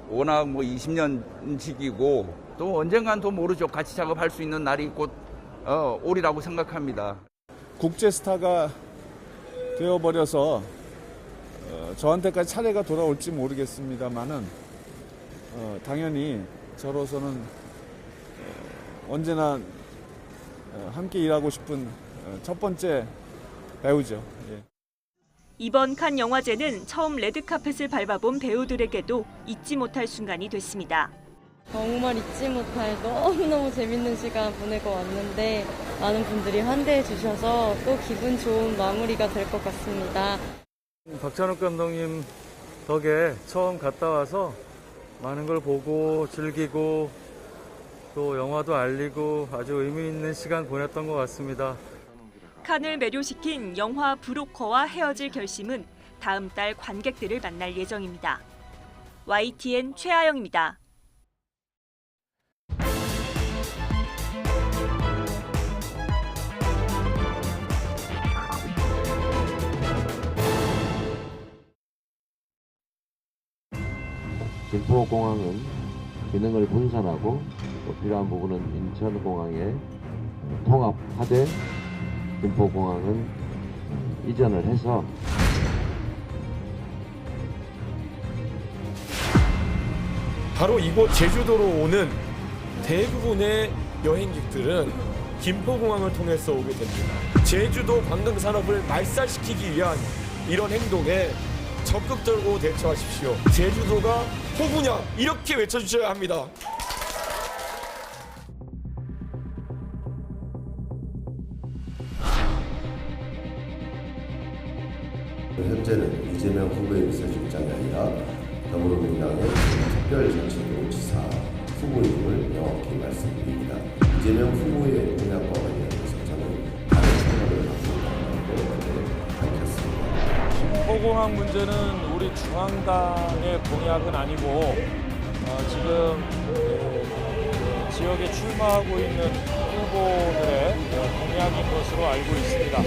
워낙 20년 지기고 또 언젠간 또 모르죠. 같이 작업할 수 있는 날이 곧 오리라고 생각합니다. 국제 스타가 되어버려서 저한테까지 차례가 돌아올지 모르겠습니다만은 당연히 저로서는 언제나 함께 일하고 싶은 첫 번째 배우죠. 예. 이번 칸 영화제는 처음 레드카펫을 밟아본 배우들에게도 잊지 못할 순간이 됐습니다. 정말 잊지 못할 너무너무 재밌는 시간 보내고 왔는데 많은 분들이 환대해 주셔서 또 기분 좋은 마무리가 될 것 같습니다. 박찬욱 감독님 덕에 처음 갔다 와서 많은 걸 보고 즐기고 또 영화도 알리고 아주 의미 있는 시간 보냈던 것 같습니다. 칸을 매료시킨 영화 브로커와 헤어질 결심은 다음 달 관객들을 만날 예정입니다. YTN 최하영입니다. 김포공항은 기능을 분산하고 또 필요한 부분은 인천공항에 통합하되 김포공항은 이전을 해서 바로 이곳 제주도로 오는 대부분의 여행객들은 김포공항을 통해서 오게 됩니다. 제주도 관광산업을 말살시키기 위한 이런 행동에 적극적으로 대처하십시오. 제주도가 호구냐 이렇게 외쳐주셔야 합니다. 현재는 이재명 후보의 비서실장이 아니라 더불어민주당의 특별자치도지사 후보임을 명확히 말씀드립니다. 이재명 후보의 공약과 관련해서 저는 다른 생각을 갖고 있다고 밝혔습니다. 김포공항 문제는 우리 중앙당의 공약은 아니고 지금 지역에 출마하고 있는 후보들의 공약인 것으로 알고 있습니다.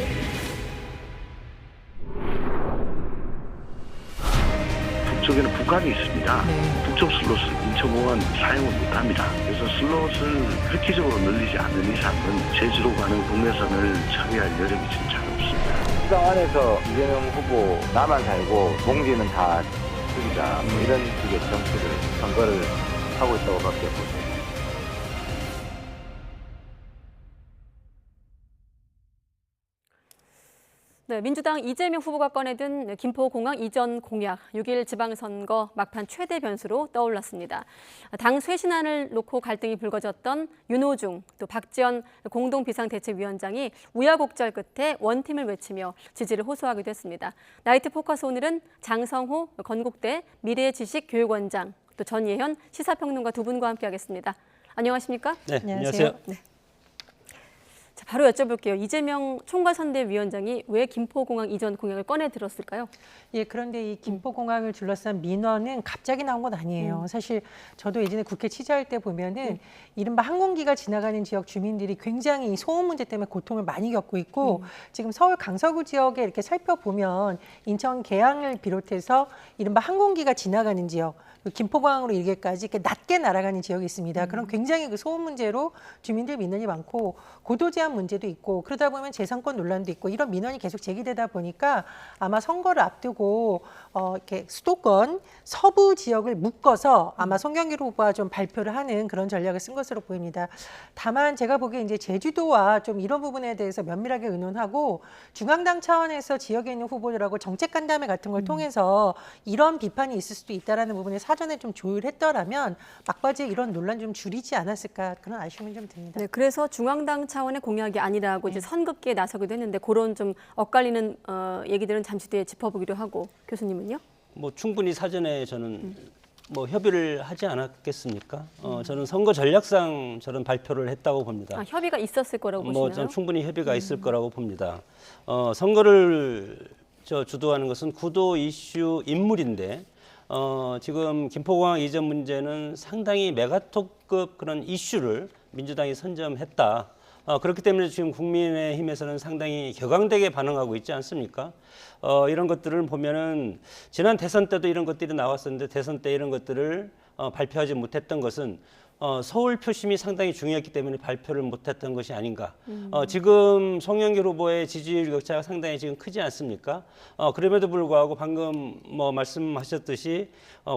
북쪽에는 북한이 있습니다. 북쪽 슬롯을 인천공항은 사용을 못합니다. 그래서 슬롯을 획기적으로 늘리지 않는 이상은 제주로 가는 국내선을 처리할 여력이 지금 잘 없습니다. 수당 안에서 이재명 후보 나만 살고 봉지는 다 죽이자 이런 식의 정책을 선거를 하고 있다고 밖에 보입니다. 네, 민주당 이재명 후보가 꺼내든 김포공항 이전 공약, 6일 지방선거 막판 최대 변수로 떠올랐습니다. 당 쇄신안을 놓고 갈등이 불거졌던 윤호중, 또 박지원 공동비상대책위원장이 우여곡절 끝에 원팀을 외치며 지지를 호소하기도 했습니다. 나이트 포커스 오늘은 장성호 건국대 미래지식교육원장, 또 전예현 시사평론가 두 분과 함께하겠습니다. 안녕하십니까? 네, 안녕하세요. 네. 자, 바로 여쭤볼게요. 이재명 총괄선대위원장이 왜 김포공항 이전 공약을 꺼내 들었을까요? 예, 그런데 이 김포공항을 둘러싼 민원은 갑자기 나온 건 아니에요. 사실 저도 예전에 국회 취재할 때 보면은 이른바 항공기가 지나가는 지역 주민들이 굉장히 이 소음 문제 때문에 고통을 많이 겪고 있고 지금 서울 강서구 지역에 이렇게 살펴보면 인천 계양을 비롯해서 이른바 항공기가 지나가는 지역, 김포공항으로 이르기까지 이렇게 낮게 날아가는 지역이 있습니다. 그럼 굉장히 그 소음 문제로 주민들 민원이 많고 고도 제한 문제도 있고 그러다 보면 재산권 논란도 있고 이런 민원이 계속 제기되다 보니까 아마 선거를 앞두고 이렇게 수도권 서부 지역을 묶어서 아마 송영길 후보가 좀 발표를 하는 그런 전략을 쓴 것으로 보입니다. 다만 제가 보기에 이제 제주도와 좀 이런 부분에 대해서 면밀하게 의논하고 중앙당 차원에서 지역에 있는 후보들하고 정책 간담회 같은 걸 통해서 이런 비판이 있을 수도 있다라는 부분에 사전에 좀 조율했더라면 막바지에 이런 논란 좀 줄이지 않았을까 그런 아쉬움이 좀 듭니다. 네, 그래서 중앙당 차원의 공약이 아니라고 이제 선긋기에 나서기도 했는데 그런 좀 엇갈리는 얘기들은 잠시 뒤에 짚어보기로 하고 교수님은요? 뭐 충분히 사전에 저는 뭐 협의를 하지 않았겠습니까? 저는 선거 전략상 저런 발표를 했다고 봅니다. 아, 협의가 있었을 거라고 보시나요? 저는 충분히 협의가 있을 거라고 봅니다. 선거를 주도하는 것은 구도 이슈 인물인데 지금 김포공항 이전 문제는 상당히 메가톱급 그런 이슈를 민주당이 선점했다. 그렇기 때문에 지금 국민의힘에서는 상당히 격앙되게 반응하고 있지 않습니까? 이런 것들을 보면은 지난 대선 때도 이런 것들이 나왔었는데 대선 때 이런 것들을 발표하지 못했던 것은 서울 표심이 상당히 중요했기 때문에 발표를 못했던 것이 아닌가. 지금 송영길 후보의 지지율 격차가 상당히 지금 크지 않습니까? 그럼에도 불구하고 방금 뭐 말씀하셨듯이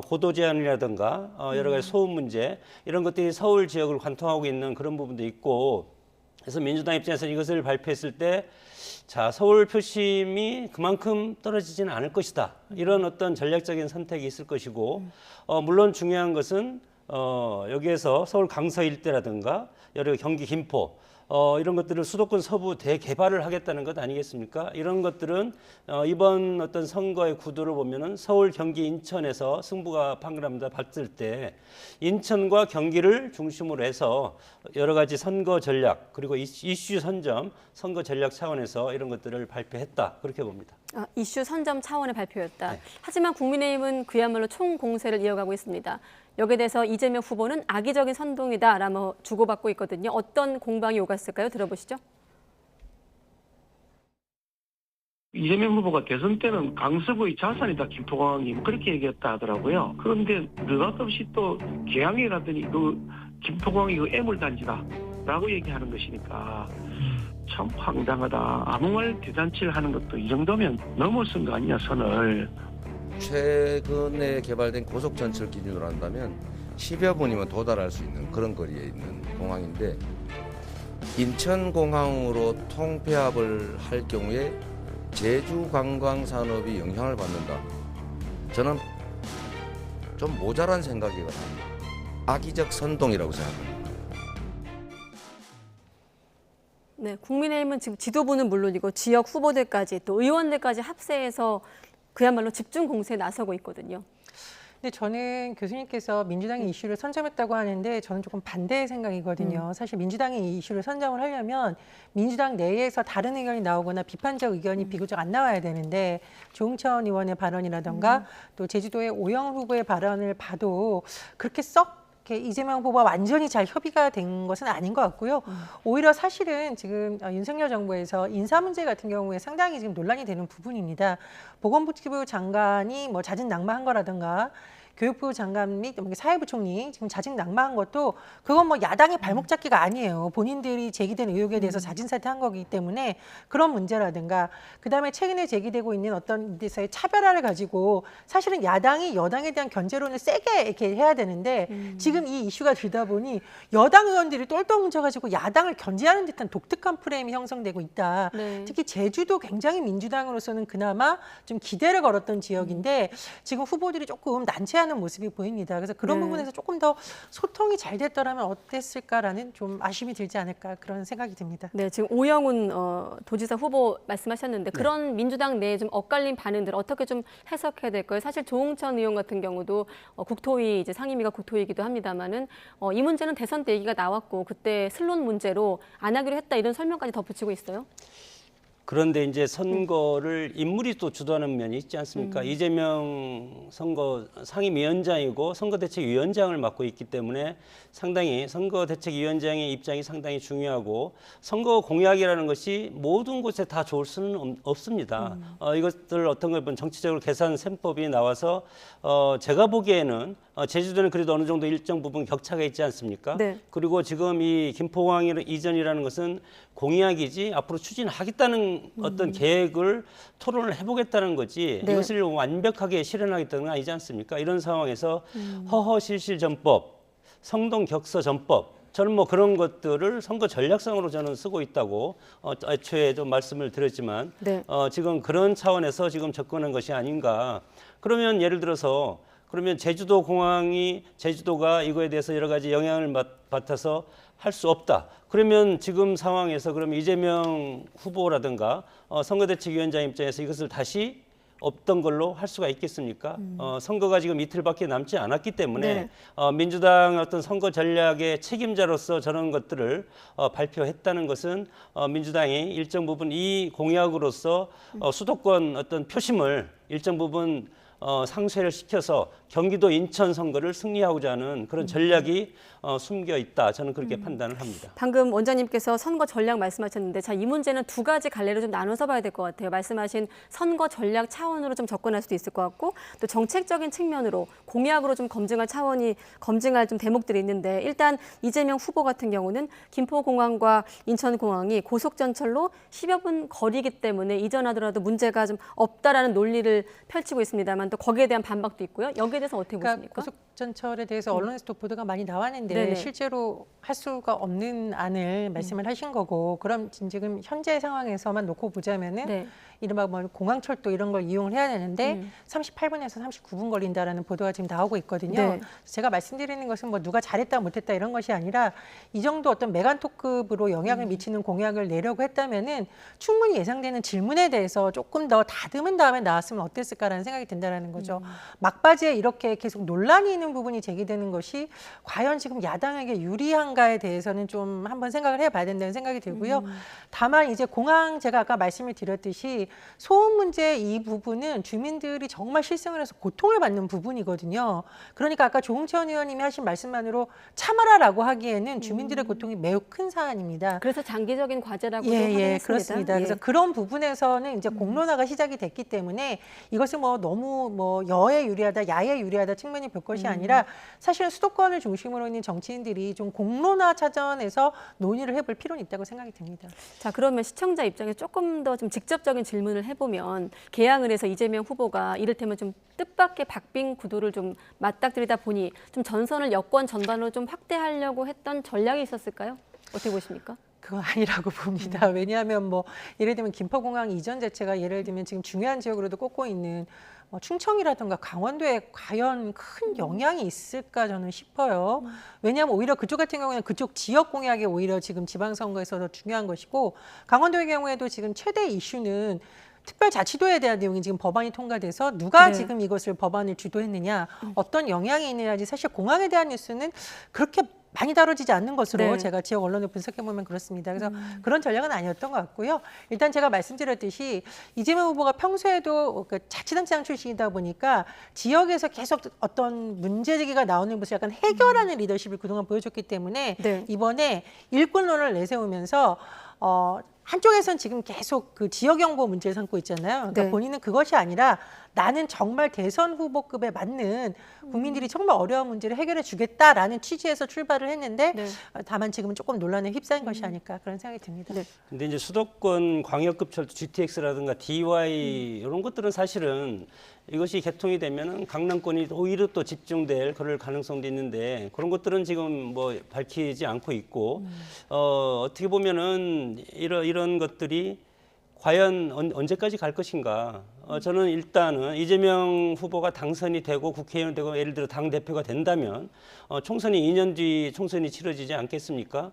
고도 제한이라든가 여러 가지 소음 문제 이런 것들이 서울 지역을 관통하고 있는 그런 부분도 있고 그래서 민주당 입장에서 이것을 발표했을 때 자, 서울 표심이 그만큼 떨어지지는 않을 것이다. 이런 어떤 전략적인 선택이 있을 것이고 물론 중요한 것은 여기에서 서울 강서 일대라든가 여러 경기 김포 이런 것들을 수도권 서부 대개발을 하겠다는 것 아니겠습니까? 이런 것들은 이번 어떤 선거의 구도를 보면은 서울, 경기, 인천에서 승부가 판가름다 봤을 때 인천과 경기를 중심으로 해서 여러 가지 선거 전략 그리고 이슈 선점, 선거 전략 차원에서 이런 것들을 발표했다 그렇게 봅니다. 이슈 선점 차원의 발표였다. 네. 하지만 국민의힘은 그야말로 총공세를 이어가고 있습니다. 여기에 대해서 이재명 후보는 악의적인 선동이다라며 주고받고 있거든요. 어떤 공방이 오갔을까요? 들어보시죠. 이재명 후보가 대선 때는 강서구의 자산이다 김포공항이 그렇게 얘기했다 하더라고요. 그런데 느닷없이 또 계양에 갔더니 그 김포공항이 그 애물단지다라고 얘기하는 것이니까 참 황당하다. 아무 말 대잔치를 하는 것도 이 정도면 넘어선 거 아니냐 선을. 최근에 개발된 고속전철 기준으로 한다면 10여 분이면 도달할 수 있는 그런 거리에 있는 공항인데 인천공항으로 통폐합을 할 경우에 제주 관광산업이 영향을 받는다. 저는 좀 모자란 생각이거든요. 악의적 선동이라고 생각합니다. 네, 국민의힘은 지금 지도부는 물론이고 지역 후보들까지 또 의원들까지 합세해서 그야말로 집중 공세에 나서고 있거든요. 근데 저는 교수님께서 민주당이 이슈를 선점했다고 하는데 저는 조금 반대의 생각이거든요. 사실 민주당이 이 이슈를 선점을 하려면 민주당 내에서 다른 의견이 나오거나 비판적 의견이 비교적 안 나와야 되는데 조응천 의원의 발언이라던가 또 제주도의 오영 후보의 발언을 봐도 그렇게 썩 이재명 후보와 완전히 잘 협의가 된 것은 아닌 것 같고요. 오히려 사실은 지금 윤석열 정부에서 인사 문제 같은 경우에 상당히 지금 논란이 되는 부분입니다. 보건복지부 장관이 뭐 자진낙마한 거라든가 교육부 장관 및 사회부총리 지금 자진낙마한 것도 그건 뭐 야당의 발목 잡기가 아니에요. 본인들이 제기된 의혹에 대해서 자진사퇴한 거기 때문에 그런 문제라든가 그다음에 최근에 제기되고 있는 어떤 데서의 차별화를 가지고 사실은 야당이 여당에 대한 견제론을 세게 이렇게 해야 되는데 지금 이 이슈가 들다 보니 여당 의원들이 똘똘 뭉쳐가지고 야당을 견제하는 듯한 독특한 프레임이 형성되고 있다. 네. 특히 제주도 굉장히 민주당으로서는 그나마 좀 기대를 걸었던 지역인데 지금 후보들이 조금 난처한 기대하는 모습이 보입니다. 그래서 그런 부분에서 조금 더 소통이 잘 됐더라면 어땠을까라는 좀 아쉬움이 들지 않을까 그런 생각이 듭니다. 네, 지금 오영훈 도지사 후보 말씀하셨는데 그런 민주당 내에 좀 엇갈린 반응들 어떻게 좀 해석해야 될까요? 사실 조응천 의원 같은 경우도 국토위 이제 상임위가 국토위이기도 합니다만은 이 문제는 대선 때 얘기가 나왔고 그때 슬롯 문제로 안 하기로 했다 이런 설명까지 덧붙이고 있어요. 그런데 이제 선거를 인물이 또 주도하는 면이 있지 않습니까? 이재명 선거 상임위원장이고 선거대책위원장을 맡고 있기 때문에 상당히 선거대책위원장의 입장이 상당히 중요하고 선거 공약이라는 것이 모든 곳에 다 좋을 수는 없습니다. 이것들 어떤 걸 보면 정치적으로 계산 셈법이 나와서 제가 보기에는 제주도는 그래도 어느 정도 일정 부분 격차가 있지 않습니까? 네. 그리고 지금 이 김포공항 이전이라는 것은 공약이지 앞으로 추진하겠다는 어떤 계획을 토론을 해보겠다는 거지 네. 이것을 완벽하게 실현하겠다는 건 아니지 않습니까? 이런 상황에서 허허실실전법, 성동격서전법 저는 뭐 그런 것들을 선거 전략상으로 저는 쓰고 있다고 애초에 좀 말씀을 드렸지만 네. 지금 그런 차원에서 지금 접근한 것이 아닌가. 그러면 예를 들어서 그러면 제주도가 이거에 대해서 여러 가지 영향을 받아서 할 수 없다. 그러면 지금 상황에서 그러면 이재명 후보라든가 선거대책위원장 입장에서 이것을 다시 없던 걸로 할 수가 있겠습니까? 선거가 지금 이틀밖에 남지 않았기 때문에 네. 민주당 어떤 선거 전략의 책임자로서 저런 것들을 발표했다는 것은 민주당이 일정 부분 이 공약으로서 수도권 어떤 표심을 일정 부분 상쇄를 시켜서 경기도 인천 선거를 승리하고자 하는 그런 전략이 숨겨 있다. 저는 그렇게 판단을 합니다. 방금 원장님께서 선거 전략 말씀하셨는데 자, 이 문제는 두 가지 갈래로 좀 나눠서 봐야 될 것 같아요. 말씀하신 선거 전략 차원으로 좀 접근할 수도 있을 것 같고 또 정책적인 측면으로 공약으로 좀 검증할 좀 대목들이 있는데 일단 이재명 후보 같은 경우는 김포공항과 인천공항이 고속전철로 10여 분 거리이기 때문에 이전하더라도 문제가 좀 없다라는 논리를 펼치고 있습니다만 또 거기에 대한 반박도 있고요. 여기에 대해서 어떻게 보십니까? 고속전철에 대해서 언론에서도 보도가 많이 나왔는데 네네. 실제로 할 수가 없는 안을 말씀을 하신 거고 그럼 지금 현재 상황에서만 놓고 보자면은 네. 이른바 뭐 공항철도 이런 걸 이용을 해야 되는데 38분에서 39분 걸린다라는 보도가 지금 나오고 있거든요. 네. 제가 말씀드리는 것은 뭐 누가 잘했다 못했다 이런 것이 아니라 이 정도 어떤 메간토급으로 영향을 미치는 공약을 내려고 했다면은 충분히 예상되는 질문에 대해서 조금 더 다듬은 다음에 나왔으면 어땠을까라는 생각이 든다라는 거죠. 막바지에 이렇게 계속 논란이 있는 부분이 제기되는 것이 과연 지금 야당에게 유리한가에 대해서는 좀 한번 생각을 해봐야 된다는 생각이 들고요. 다만 이제 공항 제가 아까 말씀을 드렸듯이 소음 문제 이 부분은 주민들이 정말 실생활에서 고통을 받는 부분이거든요. 그러니까 아까 조응천 의원님이 하신 말씀만으로 참아라라고 하기에는 주민들의 고통이 매우 큰 사안입니다. 그래서 장기적인 과제라고도 예, 그렇습니다. 예. 그래서 그런 부분에서는 이제 공론화가 시작이 됐기 때문에 이것을 뭐 너무 뭐 여에 유리하다, 야에 유리하다 측면이 볼 것이 아니라 사실은 수도권을 중심으로 있는 정치인들이 좀 공론화 차원에서 논의를 해볼 필요는 있다고 생각이 듭니다. 자, 그러면 시청자 입장에서 조금 더 좀 직접적인 질문을 해보면 개항을 해서 이재명 후보가 이를테면 좀 뜻밖의 박빙 구도를 좀 맞닥뜨리다 보니 좀 전선을 여권 전반으로 좀 확대하려고 했던 전략이 있었을까요? 어떻게 보십니까? 그건 아니라고 봅니다. 왜냐하면 뭐 예를 들면 김포공항 이전 자체가 예를 들면 지금 중요한 지역으로도 꼽고 있는 충청이라든가 강원도에 과연 큰 영향이 있을까 저는 싶어요. 왜냐하면 오히려 그쪽 같은 경우는 그쪽 지역 공약이 오히려 지금 지방선거에서 더 중요한 것이고 강원도의 경우에도 지금 최대 이슈는 특별자치도에 대한 내용이 지금 법안이 통과돼서 누가 지금 이것을 법안을 주도했느냐, 어떤 영향이 있느냐지 사실 공항에 대한 뉴스는 그렇게 많이 다뤄지지 않는 것으로 제가 지역 언론을 분석해보면 그렇습니다. 그래서 그런 전략은 아니었던 것 같고요. 일단 제가 말씀드렸듯이 이재명 후보가 평소에도 자치단체장 출신이다 보니까 지역에서 계속 어떤 문제제기가 나오는 것을 약간 해결하는 리더십을 그동안 보여줬기 때문에 이번에 일꾼론을 내세우면서 한쪽에서는 지금 계속 그 지역연구 문제를 삼고 있잖아요. 그러니까 본인은 그것이 아니라 나는 정말 대선 후보급에 맞는 국민들이 정말 어려운 문제를 해결해 주겠다라는 취지에서 출발을 했는데 다만 지금은 조금 논란에 휩싸인 것이 아닐까 그런 생각이 듭니다. 근데 이제 수도권 광역급 철도 GTX라든가 DY 이런 것들은 사실은 이것이 개통이 되면은 강남권이 오히려 또 집중될 그럴 가능성도 있는데 그런 것들은 지금 뭐 밝히지 않고 있고 어떻게 보면은 이런 것들이 과연 언제까지 갈 것인가 저는 일단은 이재명 후보가 당선이 되고 국회의원 되고 예를 들어 당대표가 된다면 총선이 2년 뒤 총선이 치러지지 않겠습니까?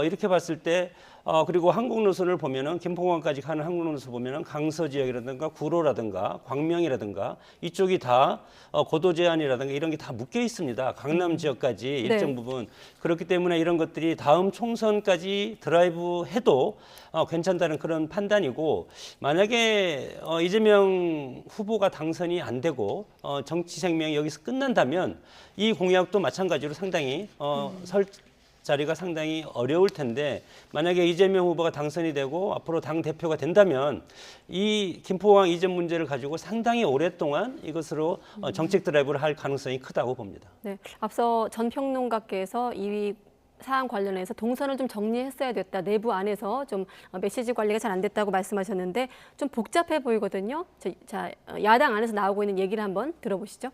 이렇게 봤을 때 그리고 한국 노선을 보면은 김포공항까지 가는 한국 노선을 보면은 강서 지역이라든가 구로라든가 광명이라든가 이쪽이 다 고도 제한이라든가 이런 게 다 묶여 있습니다. 강남 지역까지 일정 부분. 그렇기 때문에 이런 것들이 다음 총선까지 드라이브 해도 괜찮다는 그런 판단이고, 만약에 이재명 후보가 당선이 안 되고 정치 생명이 여기서 끝난다면 이 공약도 마찬가지로 상당히 설 자리가 상당히 어려울 텐데, 만약에 이재명 후보가 당선이 되고 앞으로 당 대표가 된다면 이 김포공항 이전 문제를 가지고 상당히 오랫동안 이것으로 정책 드라이브를 할 가능성이 크다고 봅니다. 네, 앞서 전 평론가께서 이 사안 관련해서 동선을 좀 정리했어야 됐다. 내부 안에서 좀 메시지 관리가 잘 안 됐다고 말씀하셨는데 좀 복잡해 보이거든요. 자, 야당 안에서 나오고 있는 얘기를 한번 들어보시죠.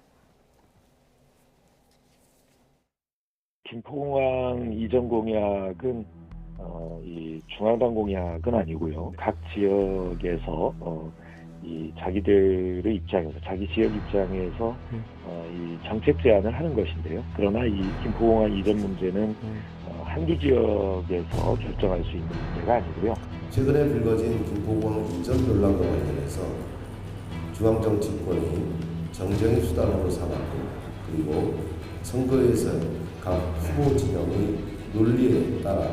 김포공항 이전 공약은 이 중앙당 공약은 아니고요. 각 지역에서 이 자기들의 입장에서, 자기 지역 입장에서 이 정책 제안을 하는 것인데요. 그러나 이 김포공항 이전 문제는 한두 지역에서 결정할 수 있는 문제가 아니고요. 최근에 불거진 김포공항 이전 논란과 관련해서 중앙정치권이 정쟁의 수단으로 삼았고, 그리고 선거에서 각 후보 진영의 논리에 따라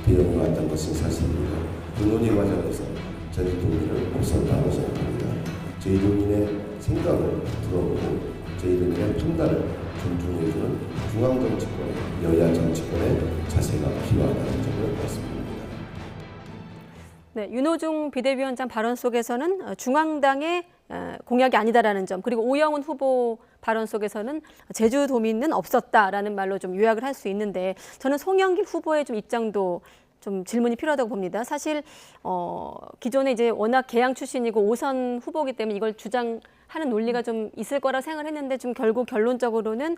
대응을 했던 것은 사실입니다. 그 논의 과정에서 저희 동의를 없었다고 생각합니다. 저희 동의의 생각을 들어보고 저희 동의의 판단을 존중해주는 중앙정치권의, 여야 정치권의 자세가 필요하다는 점을 말씀드립니다. 네, 윤호중 비대위원장 발언 속에서는 중앙당의 공약이 아니다라는 점, 그리고 오영훈 후보 발언 속에서는 제주도민은 없었다라는 말로 좀 요약을 할 수 있는데, 저는 송영길 후보의 좀 입장도 좀 질문이 필요하다고 봅니다. 사실 기존에 이제 워낙 개항 출신이고 5선 후보기 때문에 이걸 주장하는 논리가 좀 있을 거라 생각을 했는데, 좀 결국 결론적으로는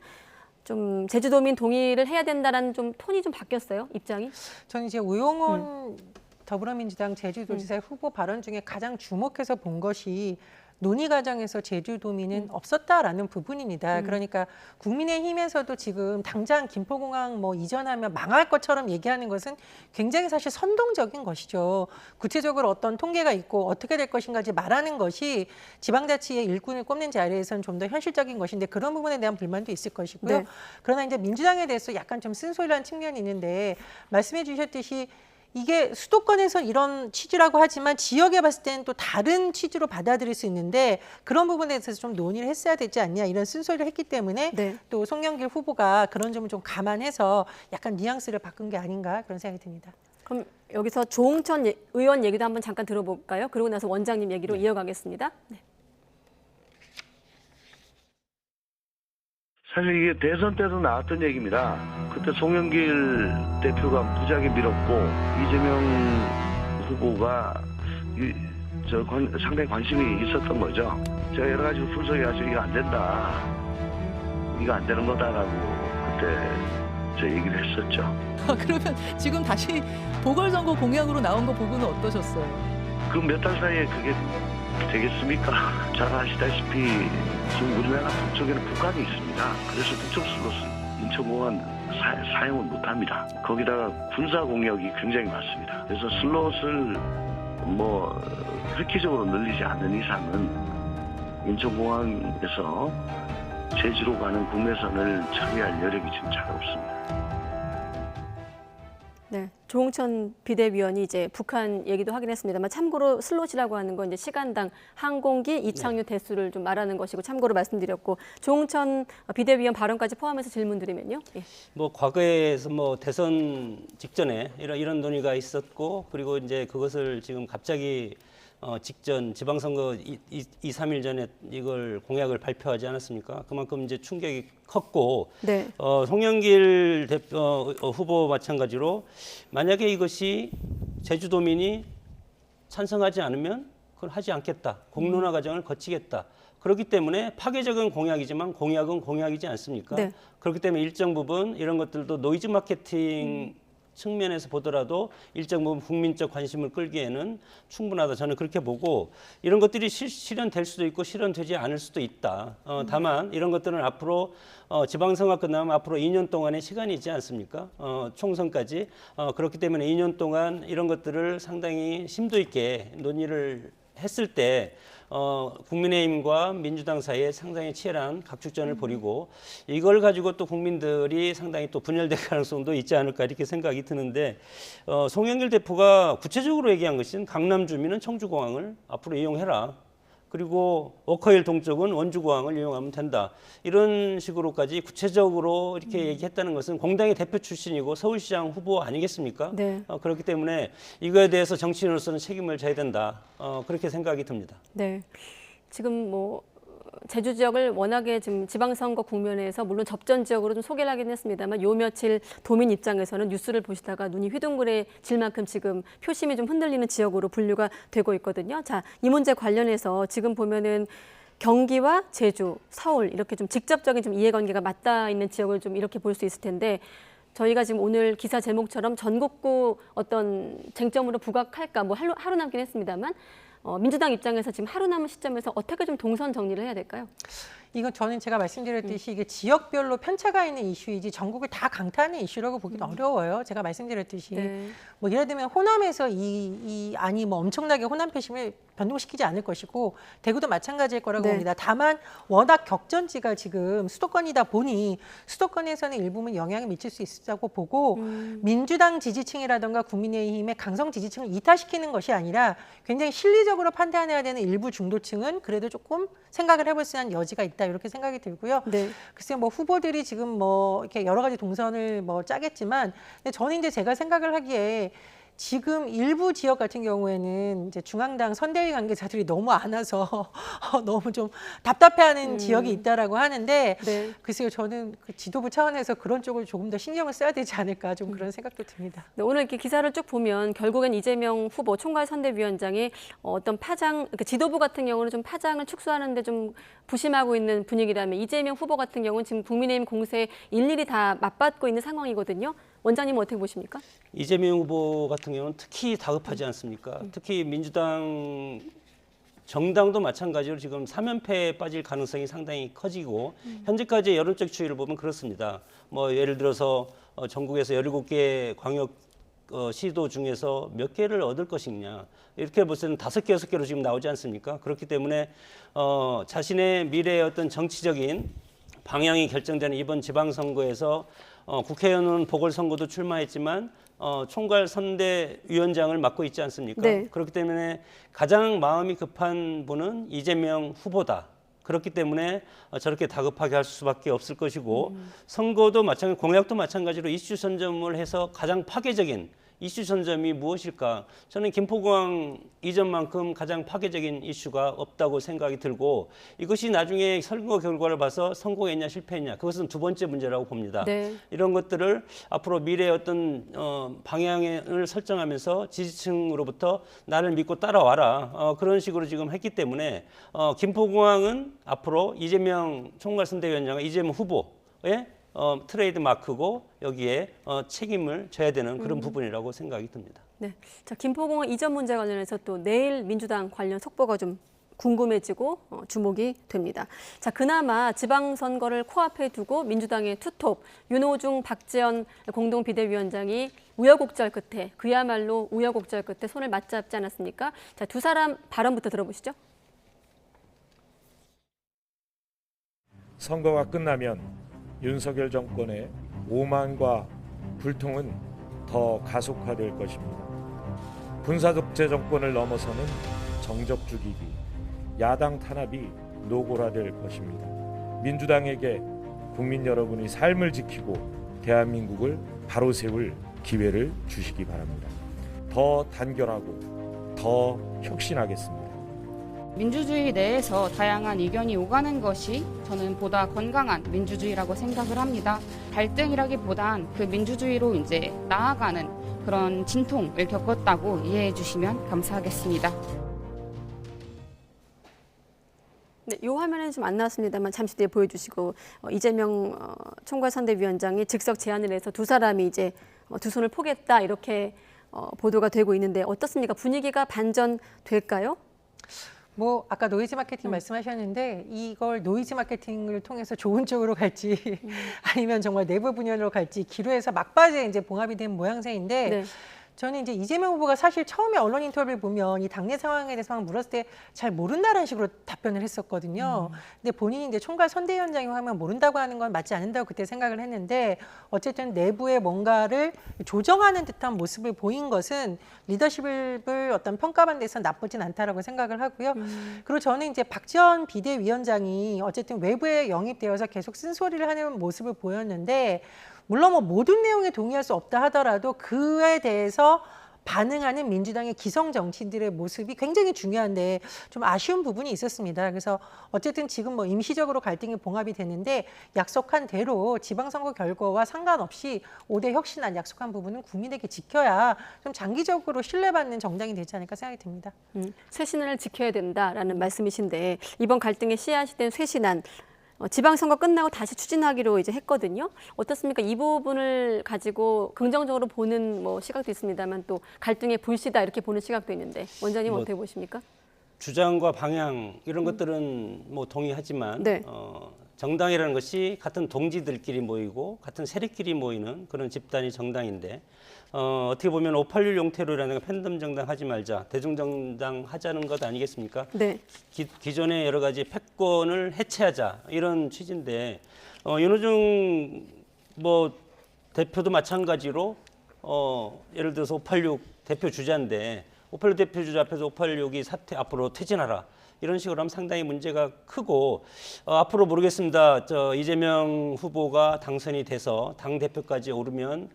좀 제주도민 동의를 해야 된다라는 좀 톤이 좀 바뀌었어요, 입장이. 저는 이제 오영훈 더불어민주당 제주도지사 후보 발언 중에 가장 주목해서 본 것이 논의 과정에서 제주도민은 없었다라는 부분입니다. 그러니까 국민의힘에서도 지금 당장 김포공항 뭐 이전하면 망할 것처럼 얘기하는 것은 굉장히 사실 선동적인 것이죠. 구체적으로 어떤 통계가 있고 어떻게 될 것인가지 말하는 것이 지방자치의 일꾼을 꼽는 자리에서는 좀 더 현실적인 것인데, 그런 부분에 대한 불만도 있을 것이고요. 네. 그러나 이제 민주당에 대해서 약간 좀 쓴소리라는 측면이 있는데, 말씀해 주셨듯이 이게 수도권에서 이런 취지라고 하지만 지역에 봤을 때는 또 다른 취지로 받아들일 수 있는데, 그런 부분에 대해서 좀 논의를 했어야 되지 않냐, 이런 쓴소리를 했기 때문에 또 송영길 후보가 그런 점을 좀 감안해서 약간 뉘앙스를 바꾼 게 아닌가, 그런 생각이 듭니다. 그럼 여기서 조홍천 의원 얘기도 한번 잠깐 들어볼까요? 그러고 나서 원장님 얘기로 이어가겠습니다. 네. 사실 이게 대선 때도 나왔던 얘기입니다. 그때 송영길 대표가 무지하게 밀었고 이재명 후보가 상당히 관심이 있었던 거죠. 제가 여러 가지 분석해가지고 이거 안 된다, 이거 안 되는 거다라고 그때 저 얘기를 했었죠. 그러면 지금 다시 보궐선거 공약으로 나온 거 보고는 어떠셨어요? 그 몇 달 사이에 그게 되겠습니까? 잘 아시다시피 지금 우리나라 북쪽에는 북한이 있습니다. 그래서 북쪽 슬롯을 인천공항 사용을 못합니다. 거기다가 군사 공역이 굉장히 많습니다. 그래서 슬롯을 뭐 획기적으로 늘리지 않는 이상은 인천공항에서 제주로 가는 국내선을 처리할 여력이 지금 잘 없습니다. 네, 조홍천 비대위원이 이제 북한 얘기도 하긴 했습니다만, 참고로 슬롯이라고 하는 건 이제 시간당 항공기 이착륙 대수를 좀 말하는 것이고, 참고로 말씀드렸고, 조홍천 비대위원 발언까지 포함해서 질문 드리면요. 예. 뭐 과거에서 뭐 대선 직전에 이런 논의가 있었고, 그리고 이제 그것을 지금 갑자기 직전 지방선거 2-3일 전에 이걸 공약을 발표하지 않았습니까? 그만큼 이제 충격이 컸고, 네. 송영길 대표 후보 마찬가지로 만약에 이것이 제주도민이 찬성하지 않으면 그걸 하지 않겠다, 공론화 과정을 거치겠다. 그렇기 때문에 파괴적인 공약이지만 공약은 공약이지 않습니까? 네. 그렇기 때문에 일정 부분 이런 것들도 노이즈 마케팅 측면에서 보더라도 일정 부분 국민적 관심을 끌기에는 충분하다. 저는 그렇게 보고 이런 것들이 실현될 수도 있고 실현되지 않을 수도 있다. 다만 이런 것들은 앞으로 지방선거 끝나면 앞으로 2년 동안의 시간이 있지 않습니까? 총선까지. 그렇기 때문에 2년 동안 이런 것들을 상당히 심도 있게 논의를 했을 때 국민의힘과 민주당 사이에 상당히 치열한 각축전을 벌이고 이걸 가지고 또 국민들이 상당히 또 분열될 가능성도 있지 않을까 이렇게 생각이 드는데 송영길 대표가 구체적으로 얘기한 것은 강남 주민은 청주공항을 앞으로 이용해라. 그리고 워커힐 동쪽은 원주공항을 이용하면 된다. 이런 식으로까지 구체적으로 이렇게 얘기했다는 것은 공당의 대표 출신이고 서울시장 후보 아니겠습니까? 네. 그렇기 때문에 이거에 대해서 정치인으로서는 책임을 져야 된다. 그렇게 생각이 듭니다. 네. 지금 뭐 제주 지역을 워낙에 지금 지방선거 국면에서 물론 접전 지역으로 좀 소개를 하긴 했습니다만 요 며칠 도민 입장에서는 뉴스를 보시다가 눈이 휘둥그레질 만큼 지금 표심이 좀 흔들리는 지역으로 분류가 되고 있거든요. 자, 이 문제 관련해서 지금 보면은 경기와 제주, 서울 이렇게 좀 직접적인 좀 이해관계가 맞닿아 있는 지역을 좀 이렇게 볼 수 있을 텐데 저희가 지금 오늘 기사 제목처럼 전국구 어떤 쟁점으로 부각할까 뭐 하루 남긴 했습니다만 민주당 입장에서 지금 하루 남은 시점에서 어떻게 좀 동선 정리를 해야 될까요? 이건 저는 제가 말씀드렸듯이 이게 지역별로 편차가 있는 이슈이지 전국을 다 강타하는 이슈라고 보기는 어려워요. 제가 말씀드렸듯이 네. 뭐 예를 들면 호남에서 이 안이 뭐 엄청나게 호남 표심을 변동시키지 않을 것이고 대구도 마찬가지일 거라고 네. 봅니다. 다만 워낙 격전지가 지금 수도권이다 보니 수도권에서는 일부분 영향을 미칠 수 있다고 보고 민주당 지지층이라든가 국민의힘의 강성 지지층을 이탈시키는 것이 아니라 굉장히 실리적으로 판단해야 되는 일부 중도층은 그래도 조금 생각을 해볼 수 있는 여지가 있다 이렇게 생각이 들고요. 네. 글쎄요, 뭐 후보들이 지금 뭐 이렇게 여러 가지 동선을 뭐 짜겠지만, 근데 저는 이제 제가 생각을 하기에 지금 일부 지역 같은 경우에는 이제 중앙당 선대위 관계자들이 너무 안 와서 너무 좀 답답해하는 지역이 있다라고 하는데, 네. 글쎄요, 저는 그 지도부 차원에서 그런 쪽을 조금 더 신경을 써야 되지 않을까 좀 그런 생각도 듭니다. 네, 오늘 이렇게 기사를 쭉 보면 결국엔 이재명 후보 총괄선대위원장이 어떤 파장, 그러니까 지도부 같은 경우는 좀 파장을 축소하는데 좀 부심하고 있는 분위기라면 이재명 후보 같은 경우는 지금 국민의힘 공세에 일일이 다 맞받고 있는 상황이거든요. 원장님은 어떻게 보십니까? 이재명 후보 같은 경우는 특히 다급하지 않습니까? 특히 민주당 정당도 마찬가지로 지금 3연패에 빠질 가능성이 상당히 커지고 현재까지의 여론적 추이를 보면 그렇습니다. 뭐 예를 들어서 전국에서 17개 광역 시도 중에서 몇 개를 얻을 것이냐 이렇게 볼 때는 5개, 6개로 지금 나오지 않습니까? 그렇기 때문에 자신의 미래의 어떤 정치적인 방향이 결정되는 이번 지방선거에서 국회의원 보궐선거도 출마했지만 총괄선대위원장을 맡고 있지 않습니까? 네. 그렇기 때문에 가장 마음이 급한 분은 이재명 후보다. 그렇기 때문에 저렇게 다급하게 할 수밖에 없을 것이고 선거도 마찬가지, 공약도 마찬가지로 이슈 선점을 해서 가장 파괴적인 이슈 선점이 무엇일까? 저는 김포공항 이전만큼 가장 파괴적인 이슈가 없다고 생각이 들고 이것이 나중에 선거 결과를 봐서 성공했냐 실패했냐 그것은 두 번째 문제라고 봅니다. 네. 이런 것들을 앞으로 미래의 어떤 방향을 설정하면서 지지층으로부터 나를 믿고 따라와라 그런 식으로 지금 했기 때문에 김포공항은 앞으로 이재명 총괄선대위원장과 이재명 후보의 트레이드 마크고 여기에 책임을 져야 되는 그런 부분이라고 생각이 듭니다. 네. 자, 김포공항 이전 문제 관련해서 또 내일 민주당 관련 속보가 좀 궁금해지고 주목이 됩니다. 자, 그나마 지방선거를 코앞에 두고 민주당의 투톱 윤호중, 박지원 공동 비대위원장이 우여곡절 끝에 그야말로 우여곡절 끝에 손을 맞잡지 않았습니까? 자, 두 사람 발언부터 들어보시죠. 선거가 끝나면 윤석열 정권의 오만과 불통은 더 가속화될 것입니다. 군사독재 정권을 넘어서는 정적 죽이기, 야당 탄압이 노골화될 것입니다. 민주당에게 국민 여러분이 삶을 지키고 대한민국을 바로 세울 기회를 주시기 바랍니다. 더 단결하고 더 혁신하겠습니다. 민주주의 내에서 다양한 의견이 오가는 것이 저는 보다 건강한 민주주의라고 생각을 합니다. 갈등이라기보단 그 민주주의로 이제 나아가는 그런 진통을 겪었다고 이해해 주시면 감사하겠습니다. 네, 이 화면에는 좀 안 나왔습니다만 잠시 뒤에 보여주시고 이재명 총괄선대위원장이 즉석 제안을 해서 두 사람이 이제 두 손을 포겠다 이렇게 보도가 되고 있는데 어떻습니까? 분위기가 반전될까요? 뭐 아까 노이즈 마케팅 말씀하셨는데 이걸 노이즈 마케팅을 통해서 좋은 쪽으로 갈지 아니면 정말 내부 분열로 갈지 기로에서 막바지에 이제 봉합이 된 모양새인데 네. 저는 이제 이재명 후보가 사실 처음에 언론 인터뷰를 보면 이 당내 상황에 대해서 막 물었을 때 잘 모른다라는 식으로 답변을 했었거든요. 근데 본인이 이제 총괄 선대위원장이 하면 모른다고 하는 건 맞지 않는다고 그때 생각을 했는데 어쨌든 내부에 뭔가를 조정하는 듯한 모습을 보인 것은 리더십을 어떤 평가받는 데서 나쁘진 않다라고 생각을 하고요. 그리고 저는 이제 박지원 비대위원장이 어쨌든 외부에 영입되어서 계속 쓴소리를 하는 모습을 보였는데 물론 뭐 모든 내용에 동의할 수 없다 하더라도 그에 대해서 반응하는 민주당의 기성 정치인들의 모습이 굉장히 중요한데 좀 아쉬운 부분이 있었습니다. 그래서 어쨌든 지금 뭐 임시적으로 갈등이 봉합이 됐는데 약속한 대로 지방선거 결과와 상관없이 5대 혁신안 약속한 부분은 국민에게 지켜야 좀 장기적으로 신뢰받는 정당이 되지 않을까 생각이 듭니다. 쇄신안을 지켜야 된다라는 말씀이신데 이번 갈등의 씨앗이 된 쇄신안 지방선거 끝나고 다시 추진하기로 이제 했거든요. 어떻습니까? 이 부분을 가지고 긍정적으로 보는 뭐 시각도 있습니다만 또 갈등의 불씨다 이렇게 보는 시각도 있는데 원장님 어떻게 보십니까? 주장과 방향 이런 것들은 뭐 동의하지만 네. 정당이라는 것이 같은 동지들끼리 모이고 같은 세력끼리 모이는 그런 집단이 정당인데 어떻게 보면 586 용태로라는 팬덤 정당 하지 말자, 대중정당 하자는 것 아니겠습니까? 네. 기존의 여러 가지 패권을 해체하자 이런 취지인데 윤호중 뭐 대표도 마찬가지로 예를 들어서 586 대표 주자인데 586 대표 주자 앞에서 586이 앞으로 퇴진하라. 이런 식으로 하면 상당히 문제가 크고 앞으로 모르겠습니다. 이재명 후보가 당선이 돼서 당 대표까지 오르면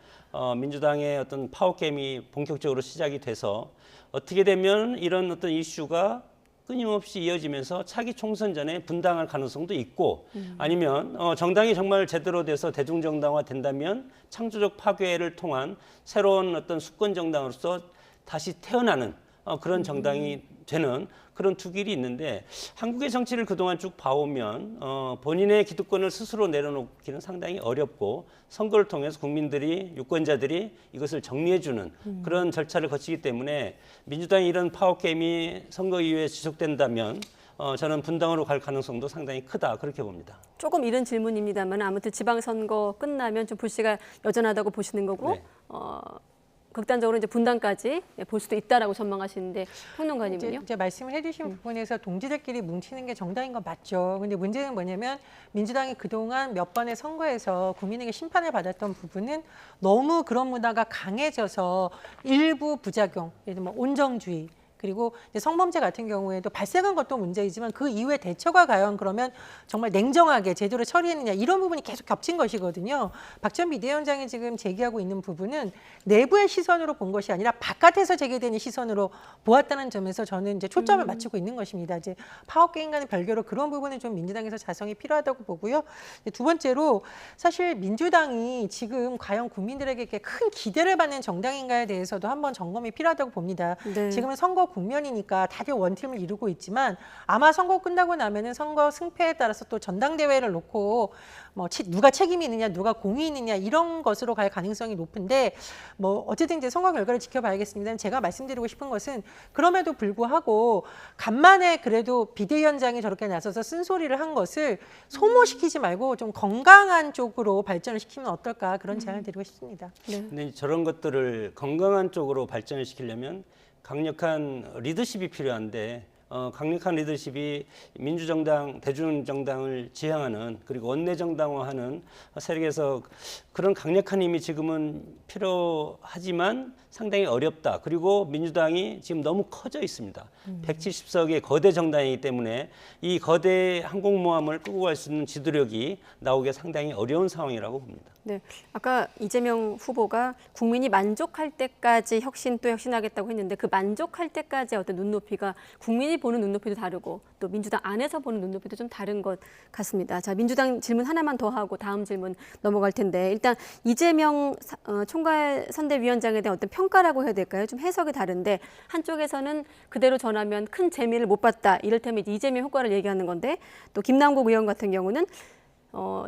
민주당의 어떤 파워 게임이 본격적으로 시작이 돼서 어떻게 되면 이런 어떤 이슈가 끊임없이 이어지면서 차기 총선 전에 분당할 가능성도 있고 아니면 정당이 정말 제대로 돼서 대중정당화 된다면 창조적 파괴를 통한 새로운 어떤 수권 정당으로서 다시 태어나는 그런 정당이 되는 그런 두 길이 있는데 한국의 정치를 그동안 쭉 봐오면 본인의 기득권을 스스로 내려놓기는 상당히 어렵고 선거를 통해서 국민들이 유권자들이 이것을 정리해주는 그런 절차를 거치기 때문에 민주당이 이런 파워게임이 선거 이후에 지속된다면 저는 분당으로 갈 가능성도 상당히 크다 그렇게 봅니다. 조금 이른 질문입니다만 아무튼 지방선거 끝나면 좀 불씨가 여전하다고 보시는 거고 네. 극단적으로 이제 분당까지 볼 수도 있다라고 전망하시는데 평론가님은요? 이제 말씀을 해주신 부분에서 동지들끼리 뭉치는 게 정당인 건 맞죠. 근데 문제는 뭐냐면 민주당이 그동안 몇 번의 선거에서 국민에게 심판을 받았던 부분은 너무 그런 문화가 강해져서 일부 부작용, 예를 들면 온정주의, 그리고 이제 성범죄 같은 경우에도 발생한 것도 문제이지만 그 이후에 대처가 과연 그러면 정말 냉정하게 제대로 처리했느냐 이런 부분이 계속 겹친 것이거든요. 박지원 비대위원장이 지금 제기하고 있는 부분은 내부의 시선으로 본 것이 아니라 바깥에서 제기되는 시선으로 보았다는 점에서 저는 이제 초점을 맞추고 있는 것입니다. 이제 파워게임과는 별개로 그런 부분은 좀 민주당에서 자성이 필요하다고 보고요. 두 번째로 사실 민주당이 지금 과연 국민들에게 큰 기대를 받는 정당인가에 대해서도 한번 점검이 필요하다고 봅니다. 네. 지금은 선거 국면이니까 다들 원팀을 이루고 있지만 아마 선거 끝나고 나면은 선거 승패에 따라서 또 전당대회를 놓고 뭐 누가 책임이 있느냐, 누가 공이 있느냐 이런 것으로 갈 가능성이 높은데 뭐 어쨌든 이제 선거 결과를 지켜봐야겠습니다. 제가 말씀드리고 싶은 것은 그럼에도 불구하고 간만에 그래도 비대위원장이 저렇게 나서서 쓴소리를 한 것을 소모시키지 말고 좀 건강한 쪽으로 발전을 시키면 어떨까 그런 제안을 드리고 싶습니다. 네. 근데 저런 것들을 건강한 쪽으로 발전을 시키려면 강력한 리더십이 필요한데 강력한 리더십이 민주정당, 대중정당을 지향하는 그리고 원내정당화하는 세력에서 그런 강력한 힘이 지금은 필요하지만 상당히 어렵다. 그리고 민주당이 지금 너무 커져 있습니다. 170석의 거대 정당이기 때문에 이 거대 항공모함을 끌고 갈 수 있는 지도력이 나오기가 상당히 어려운 상황이라고 봅니다. 네, 아까 이재명 후보가 국민이 만족할 때까지 혁신 또 혁신하겠다고 했는데 그 만족할 때까지 어떤 눈높이가 국민이 보는 눈높이도 다르고 또 민주당 안에서 보는 눈높이도 좀 다른 것 같습니다. 자, 민주당 질문 하나만 더 하고 다음 질문 넘어갈 텐데 일단 이재명 총괄 선대위원장에 대한 어떤 평가라고 해야 될까요? 좀 해석이 다른데 한쪽에서는 그대로 전하면 큰 재미를 못 봤다. 이를테면 이재명 효과를 얘기하는 건데 또 김남국 의원 같은 경우는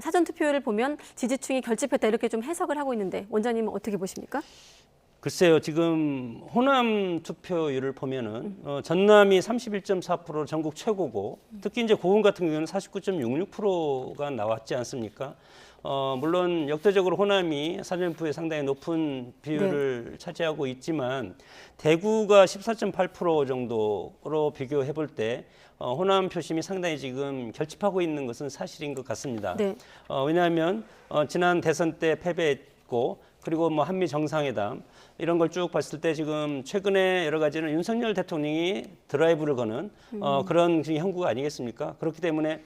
사전 투표를 보면 지지층이 결집했다 이렇게 좀 해석을 하고 있는데 원장님은 어떻게 보십니까? 글쎄요, 지금 호남 투표율을 보면은 전남이 31.4% 전국 최고고 특히 이제 고흥 같은 경우는 49.66%가 나왔지 않습니까? 물론 역대적으로 호남이 사전투표에 상당히 높은 비율을 차지하고 있지만 대구가 14.8% 정도로 비교해 볼 때 호남 표심이 상당히 지금 결집하고 있는 것은 사실인 것 같습니다. 네. 왜냐하면 지난 대선 때 패배했고 그리고 뭐 한미 정상회담 이런 걸 쭉 봤을 때 지금 최근에 여러 가지는 윤석열 대통령이 드라이브를 거는 그런 형국가 아니겠습니까? 그렇기 때문에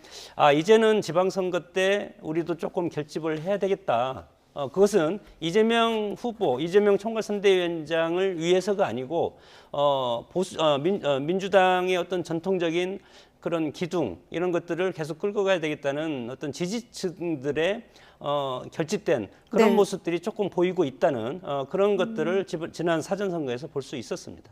이제는 지방선거 때 우리도 조금 결집을 해야 되겠다. 그것은 이재명 후보, 이재명 총괄선대위원장을 위해서가 아니고 민주당의 어떤 전통적인 그런 기둥 이런 것들을 계속 끌고 가야 되겠다는 어떤 지지층들의 결집된 그런 모습들이 조금 보이고 있다는 그런 것들을 지난 사전선거에서 볼 수 있었습니다.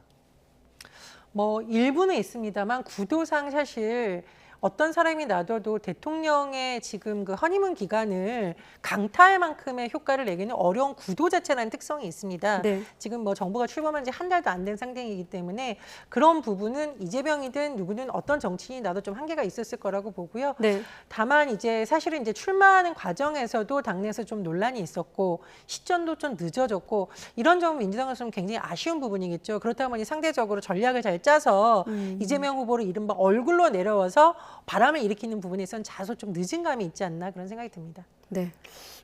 뭐 일부는 있습니다만 구도상 사실 어떤 사람이 놔둬도 대통령의 지금 그 허니문 기간을 강타할 만큼의 효과를 내기는 어려운 구도 자체라는 특성이 있습니다. 네. 지금 뭐 정부가 출범한 지 한 달도 안 된 상태이기 때문에 그런 부분은 이재명이든 누구든 어떤 정치인이 나도 좀 한계가 있었을 거라고 보고요. 네. 다만 이제 사실은 이제 출마하는 과정에서도 당내에서 좀 논란이 있었고 시점도 좀 늦어졌고 이런 점은 민주당으로서는 굉장히 아쉬운 부분이겠죠. 그렇다 보니 상대적으로 전략을 잘 짜서 이재명 후보를 이른바 얼굴로 내려와서 바람을 일으키는 부분에선 다소 좀 늦은 감이 있지 않나 그런 생각이 듭니다. 네.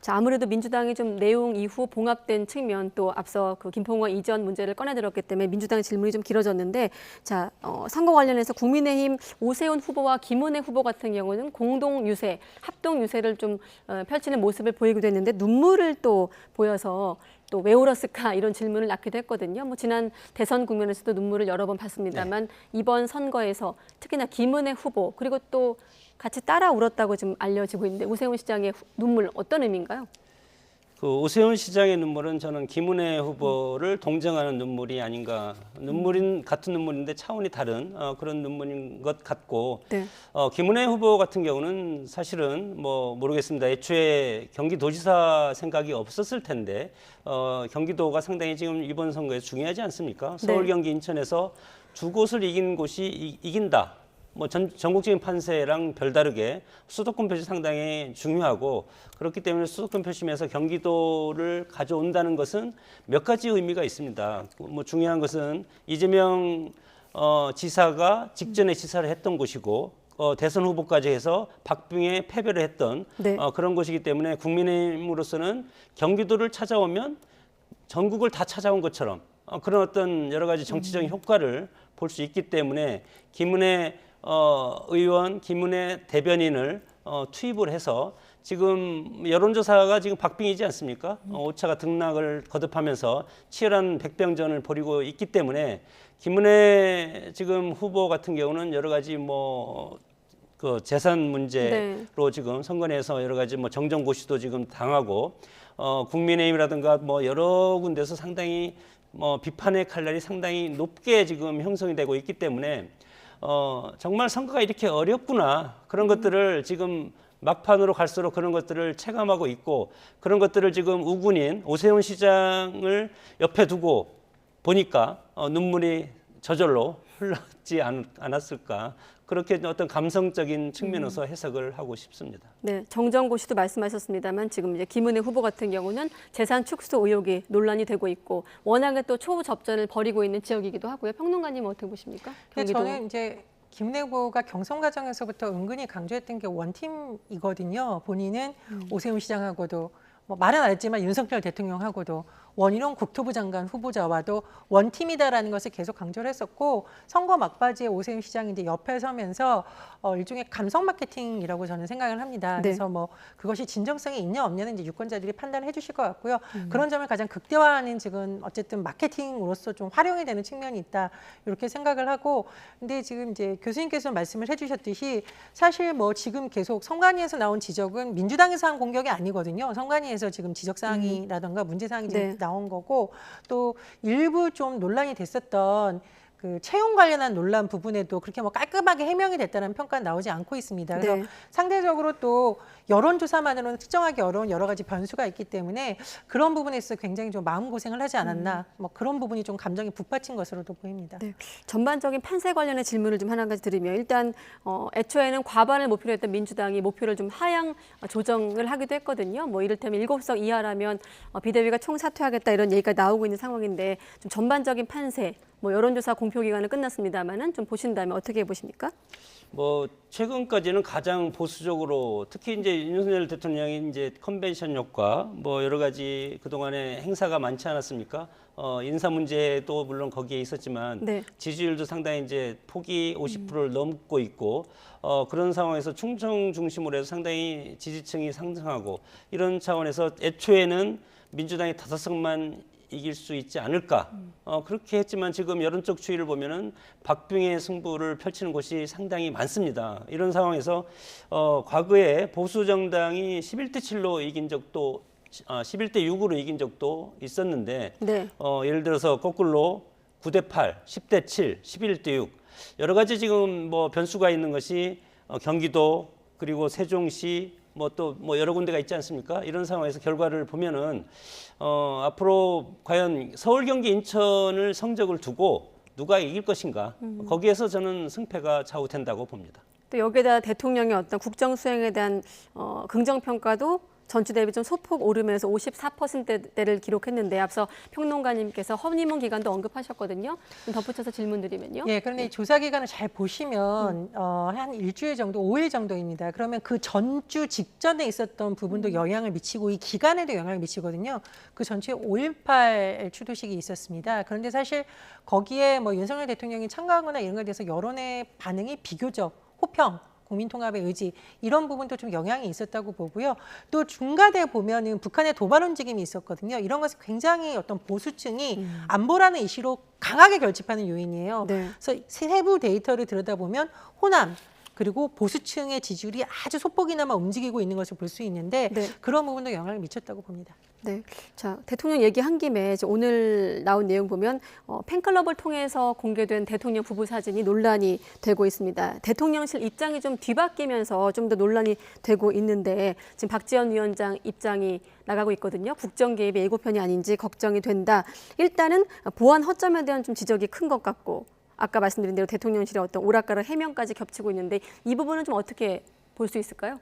자, 아무래도 민주당이 좀 내용 이후 봉합된 측면 또 앞서 그 김포공항 이전 문제를 꺼내들었기 때문에 민주당의 질문이 좀 길어졌는데 자, 선거 관련해서 국민의힘 오세훈 후보와 김은혜 후보 같은 경우는 공동 유세, 합동 유세를 좀 펼치는 모습을 보이기도 했는데 눈물을 또 보여서 또 왜 울었을까 이런 질문을 낳기도 했거든요. 뭐 지난 대선 국면에서도 눈물을 여러 번 봤습니다만 이번 선거에서 특히나 김은혜 후보 그리고 또 같이 따라 울었다고 지금 알려지고 있는데 오세훈 시장의 눈물 어떤 의미인가요? 그 오세훈 시장의 눈물은 저는 김은혜 후보를 동정하는 눈물이 아닌가. 눈물인 같은 눈물인데 차원이 다른 그런 눈물인 것 같고 네. 김은혜 후보 같은 경우는 사실은 뭐 모르겠습니다. 애초에 경기도지사 생각이 없었을 텐데 경기도가 상당히 지금 이번 선거에 중요하지 않습니까? 서울, 경기, 인천에서 두 곳을 이긴 곳이 이긴다. 뭐 전국적인 판세랑 별다르게 수도권 표시 상당히 중요하고 그렇기 때문에 수도권 표심에서 경기도를 가져온다는 것은 몇 가지 의미가 있습니다. 뭐 중요한 것은 이재명 지사가 직전에 지사를 했던 곳이고 대선 후보까지 해서 박빙에 패배를 했던 그런 곳이기 때문에 국민의힘으로서는 경기도를 찾아오면 전국을 다 찾아온 것처럼 그런 어떤 여러 가지 정치적인 효과를 볼 수 있기 때문에 김은혜 의원, 김은혜 대변인을 투입을 해서 지금 여론조사가 지금 박빙이지 않습니까? 오차가 등락을 거듭하면서 치열한 백병전을 벌이고 있기 때문에 김은혜 지금 후보 같은 경우는 여러 가지 뭐 그 재산 문제로 지금 선거내에서 여러 가지 뭐 정정고시도 지금 당하고 국민의힘이라든가 뭐 여러 군데서 상당히 뭐 비판의 칼날이 상당히 높게 지금 형성이 되고 있기 때문에 정말 선거가 이렇게 어렵구나 그런 것들을 지금 막판으로 갈수록 그런 것들을 체감하고 있고 그런 것들을 지금 우군인 오세훈 시장을 옆에 두고 보니까 눈물이 저절로 흘렀지 않았을까 그렇게 어떤 감성적인 측면에서 해석을 하고 싶습니다. 네, 정정고시도 말씀하셨습니다만 지금 이제 김은혜 후보 같은 경우는 재산 축소 의혹이 논란이 되고 있고 워낙에 또 초접전을 벌이고 있는 지역이기도 하고요. 평론가님 어떻게 보십니까? 경기도. 저는 이제 김은혜 후보가 경선 과정에서부터 은근히 강조했던 게 원팀이거든요. 본인은 오세훈 시장하고도 뭐 말은 안 했지만 윤석열 대통령하고도 원희룡 국토부 장관 후보자와도 원팀이다라는 것을 계속 강조를 했었고 선거 막바지에 오세훈 시장이 이제 옆에 서면서 일종의 감성 마케팅이라고 저는 생각을 합니다. 그래서 뭐 그것이 진정성이 있냐 없냐는 이제 유권자들이 판단을 해주실 것 같고요. 그런 점을 가장 극대화하는 지금 어쨌든 마케팅으로서 좀 활용이 되는 측면이 있다 이렇게 생각을 하고 근데 지금 이제 교수님께서 말씀을 해주셨듯이 사실 뭐 지금 계속 선관위에서 나온 지적은 민주당에서 한 공격이 아니거든요. 선관위에서 지금 지적 사항이라든가 문제 사항이 나온 거고 또 일부 좀 논란이 됐었던 그 채용 관련한 논란 부분에도 그렇게 뭐 깔끔하게 해명이 됐다는 평가는 나오지 않고 있습니다. 그래서 네. 상대적으로 또 여론조사만으로는 측정하기 어려운 여러 가지 변수가 있기 때문에 그런 부분에 있어서 굉장히 좀 마음고생을 하지 않았나 뭐 그런 부분이 좀 감정이 북받친 것으로도 보입니다. 네. 전반적인 판세 관련의 질문을 좀 하나 가지 드리면 일단 애초에는 과반을 목표로 했던 민주당이 목표를 좀 하향 조정을 하기도 했거든요. 뭐 이를테면 7석 이하라면 비대위가 총사퇴하겠다 이런 얘기가 나오고 있는 상황인데 좀 전반적인 판세, 뭐 여론조사 공표 기간은 끝났습니다만은 좀 보신다면 어떻게 보십니까? 뭐 최근까지는 가장 보수적으로 특히 이제 윤석열 대통령이 이제 컨벤션 효과 뭐 여러 가지 그동안에 행사가 많지 않았습니까? 인사 문제도 물론 거기에 있었지만 네. 지지율도 상당히 이제 폭이 50%를 넘고 있고 그런 상황에서 충청 중심으로 해서 상당히 지지층이 상승하고 이런 차원에서 애초에는 민주당이 5석만 이길 수 있지 않을까 그렇게 했지만 지금 여론적 추이를 보면은 박빙의 승부를 펼치는 곳이 상당히 많습니다. 이런 상황에서 과거에 보수 정당이 11대 7로 이긴 적도 11대 6으로 이긴 적도 있었는데 네. 예를 들어서 거꾸로 9대 8, 10대 7, 11대 6 여러 가지 지금 뭐 변수가 있는 것이 경기도 그리고 세종시 뭐 또 뭐 여러 군데가 있지 않습니까? 이런 상황에서 결과를 보면은 앞으로 과연 서울, 경기, 인천을 성적을 두고 누가 이길 것인가? 거기에서 저는 승패가 좌우된다고 봅니다. 또 여기에다 대통령의 어떤 국정 수행에 대한 긍정 평가도 전주 대비 좀 소폭 오르면서 54%대를 기록했는데 앞서 평론가님께서 허니문 기간도 언급하셨거든요. 좀 덧붙여서 질문드리면요. 예, 그런데 이 조사 기간을 잘 보시면 한 일주일 정도, 5일 정도입니다. 그러면 그 전주 직전에 있었던 부분도 영향을 미치고 이 기간에도 영향을 미치거든요. 그 전주에 5.18 추도식이 있었습니다. 그런데 사실 거기에 뭐 윤석열 대통령이 참가하거나 이런 것에 대해서 여론의 반응이 비교적 호평, 국민통합의 의지 이런 부분도 좀 영향이 있었다고 보고요. 또 중간에 보면은 북한의 도발 움직임이 있었거든요. 이런 것이 굉장히 어떤 보수층이 안보라는 이슈로 강하게 결집하는 요인이에요. 네. 그래서 세부 데이터를 들여다보면 호남 그리고 보수층의 지지율이 아주 소폭이나마 움직이고 있는 것을 볼 수 있는데 네. 그런 부분도 영향을 미쳤다고 봅니다. 네, 자 대통령 얘기한 김에 오늘 나온 내용 보면 팬클럽을 통해서 공개된 대통령 부부 사진이 논란이 되고 있습니다. 대통령실 입장이 좀 뒤바뀌면서 좀 더 논란이 되고 있는데 지금 박지원 위원장 입장이 나가고 있거든요. 국정 개입의 예고편이 아닌지 걱정이 된다. 일단은 보안 허점에 대한 좀 지적이 큰 것 같고 아까 말씀드린 대로 대통령실의 어떤 오락가락 해명까지 겹치고 있는데 이 부분은 좀 어떻게 볼 수 있을까요?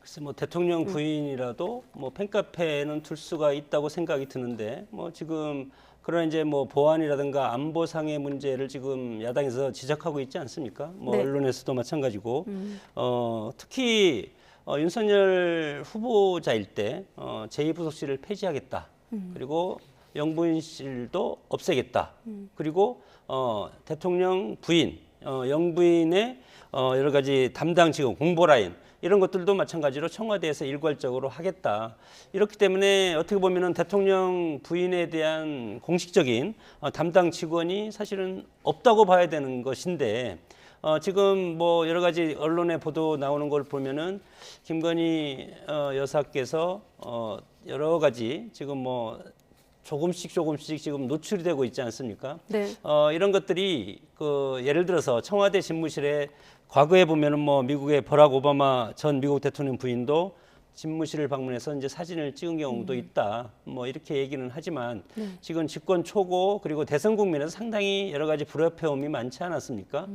글쎄 뭐 대통령 부인이라도 뭐 팬카페에는 둘 수가 있다고 생각이 드는데 뭐 지금 그런 이제 뭐 보안이라든가 안보상의 문제를 지금 야당에서 지적하고 있지 않습니까? 뭐 네. 언론에서도 마찬가지고 특히 윤석열 후보자일 때 제2부속실을 폐지하겠다. 그리고 영부인실도 없애겠다. 그리고 대통령 부인, 영부인의 여러 가지 담당 직원, 공보라인 이런 것들도 마찬가지로 청와대에서 일괄적으로 하겠다. 이렇기 때문에 어떻게 보면은 대통령 부인에 대한 공식적인 담당 직원이 사실은 없다고 봐야 되는 것인데 지금 뭐 여러 가지 언론의 보도 나오는 걸 보면은 김건희 여사께서 여러 가지 지금 뭐 조금씩 지금 노출이 되고 있지 않습니까? 네. 이런 것들이 예를 들어서 청와대 집무실에 과거에 보면은 뭐 미국의 버락 오바마 전 미국 대통령 부인도 집무실을 방문해서 이제 사진을 찍은 경우도 있다. 뭐 이렇게 얘기는 하지만 지금 집권 초고 그리고 대선 국면에서 상당히 여러 가지 불협화음이 많지 않았습니까?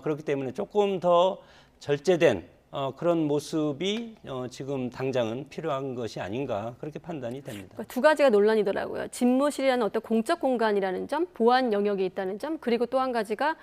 그렇기 때문에 조금 더 절제된 그런 모습이 지금 당장은 필요한 것이 아닌가 그렇게 판단이 됩니다. 그러니까 두 가지가 논란이더라고요. 집무실이라는 어떤 공적 공간이라는 점, 보안 영역이 있다는 점, 그리고 또 한 가지가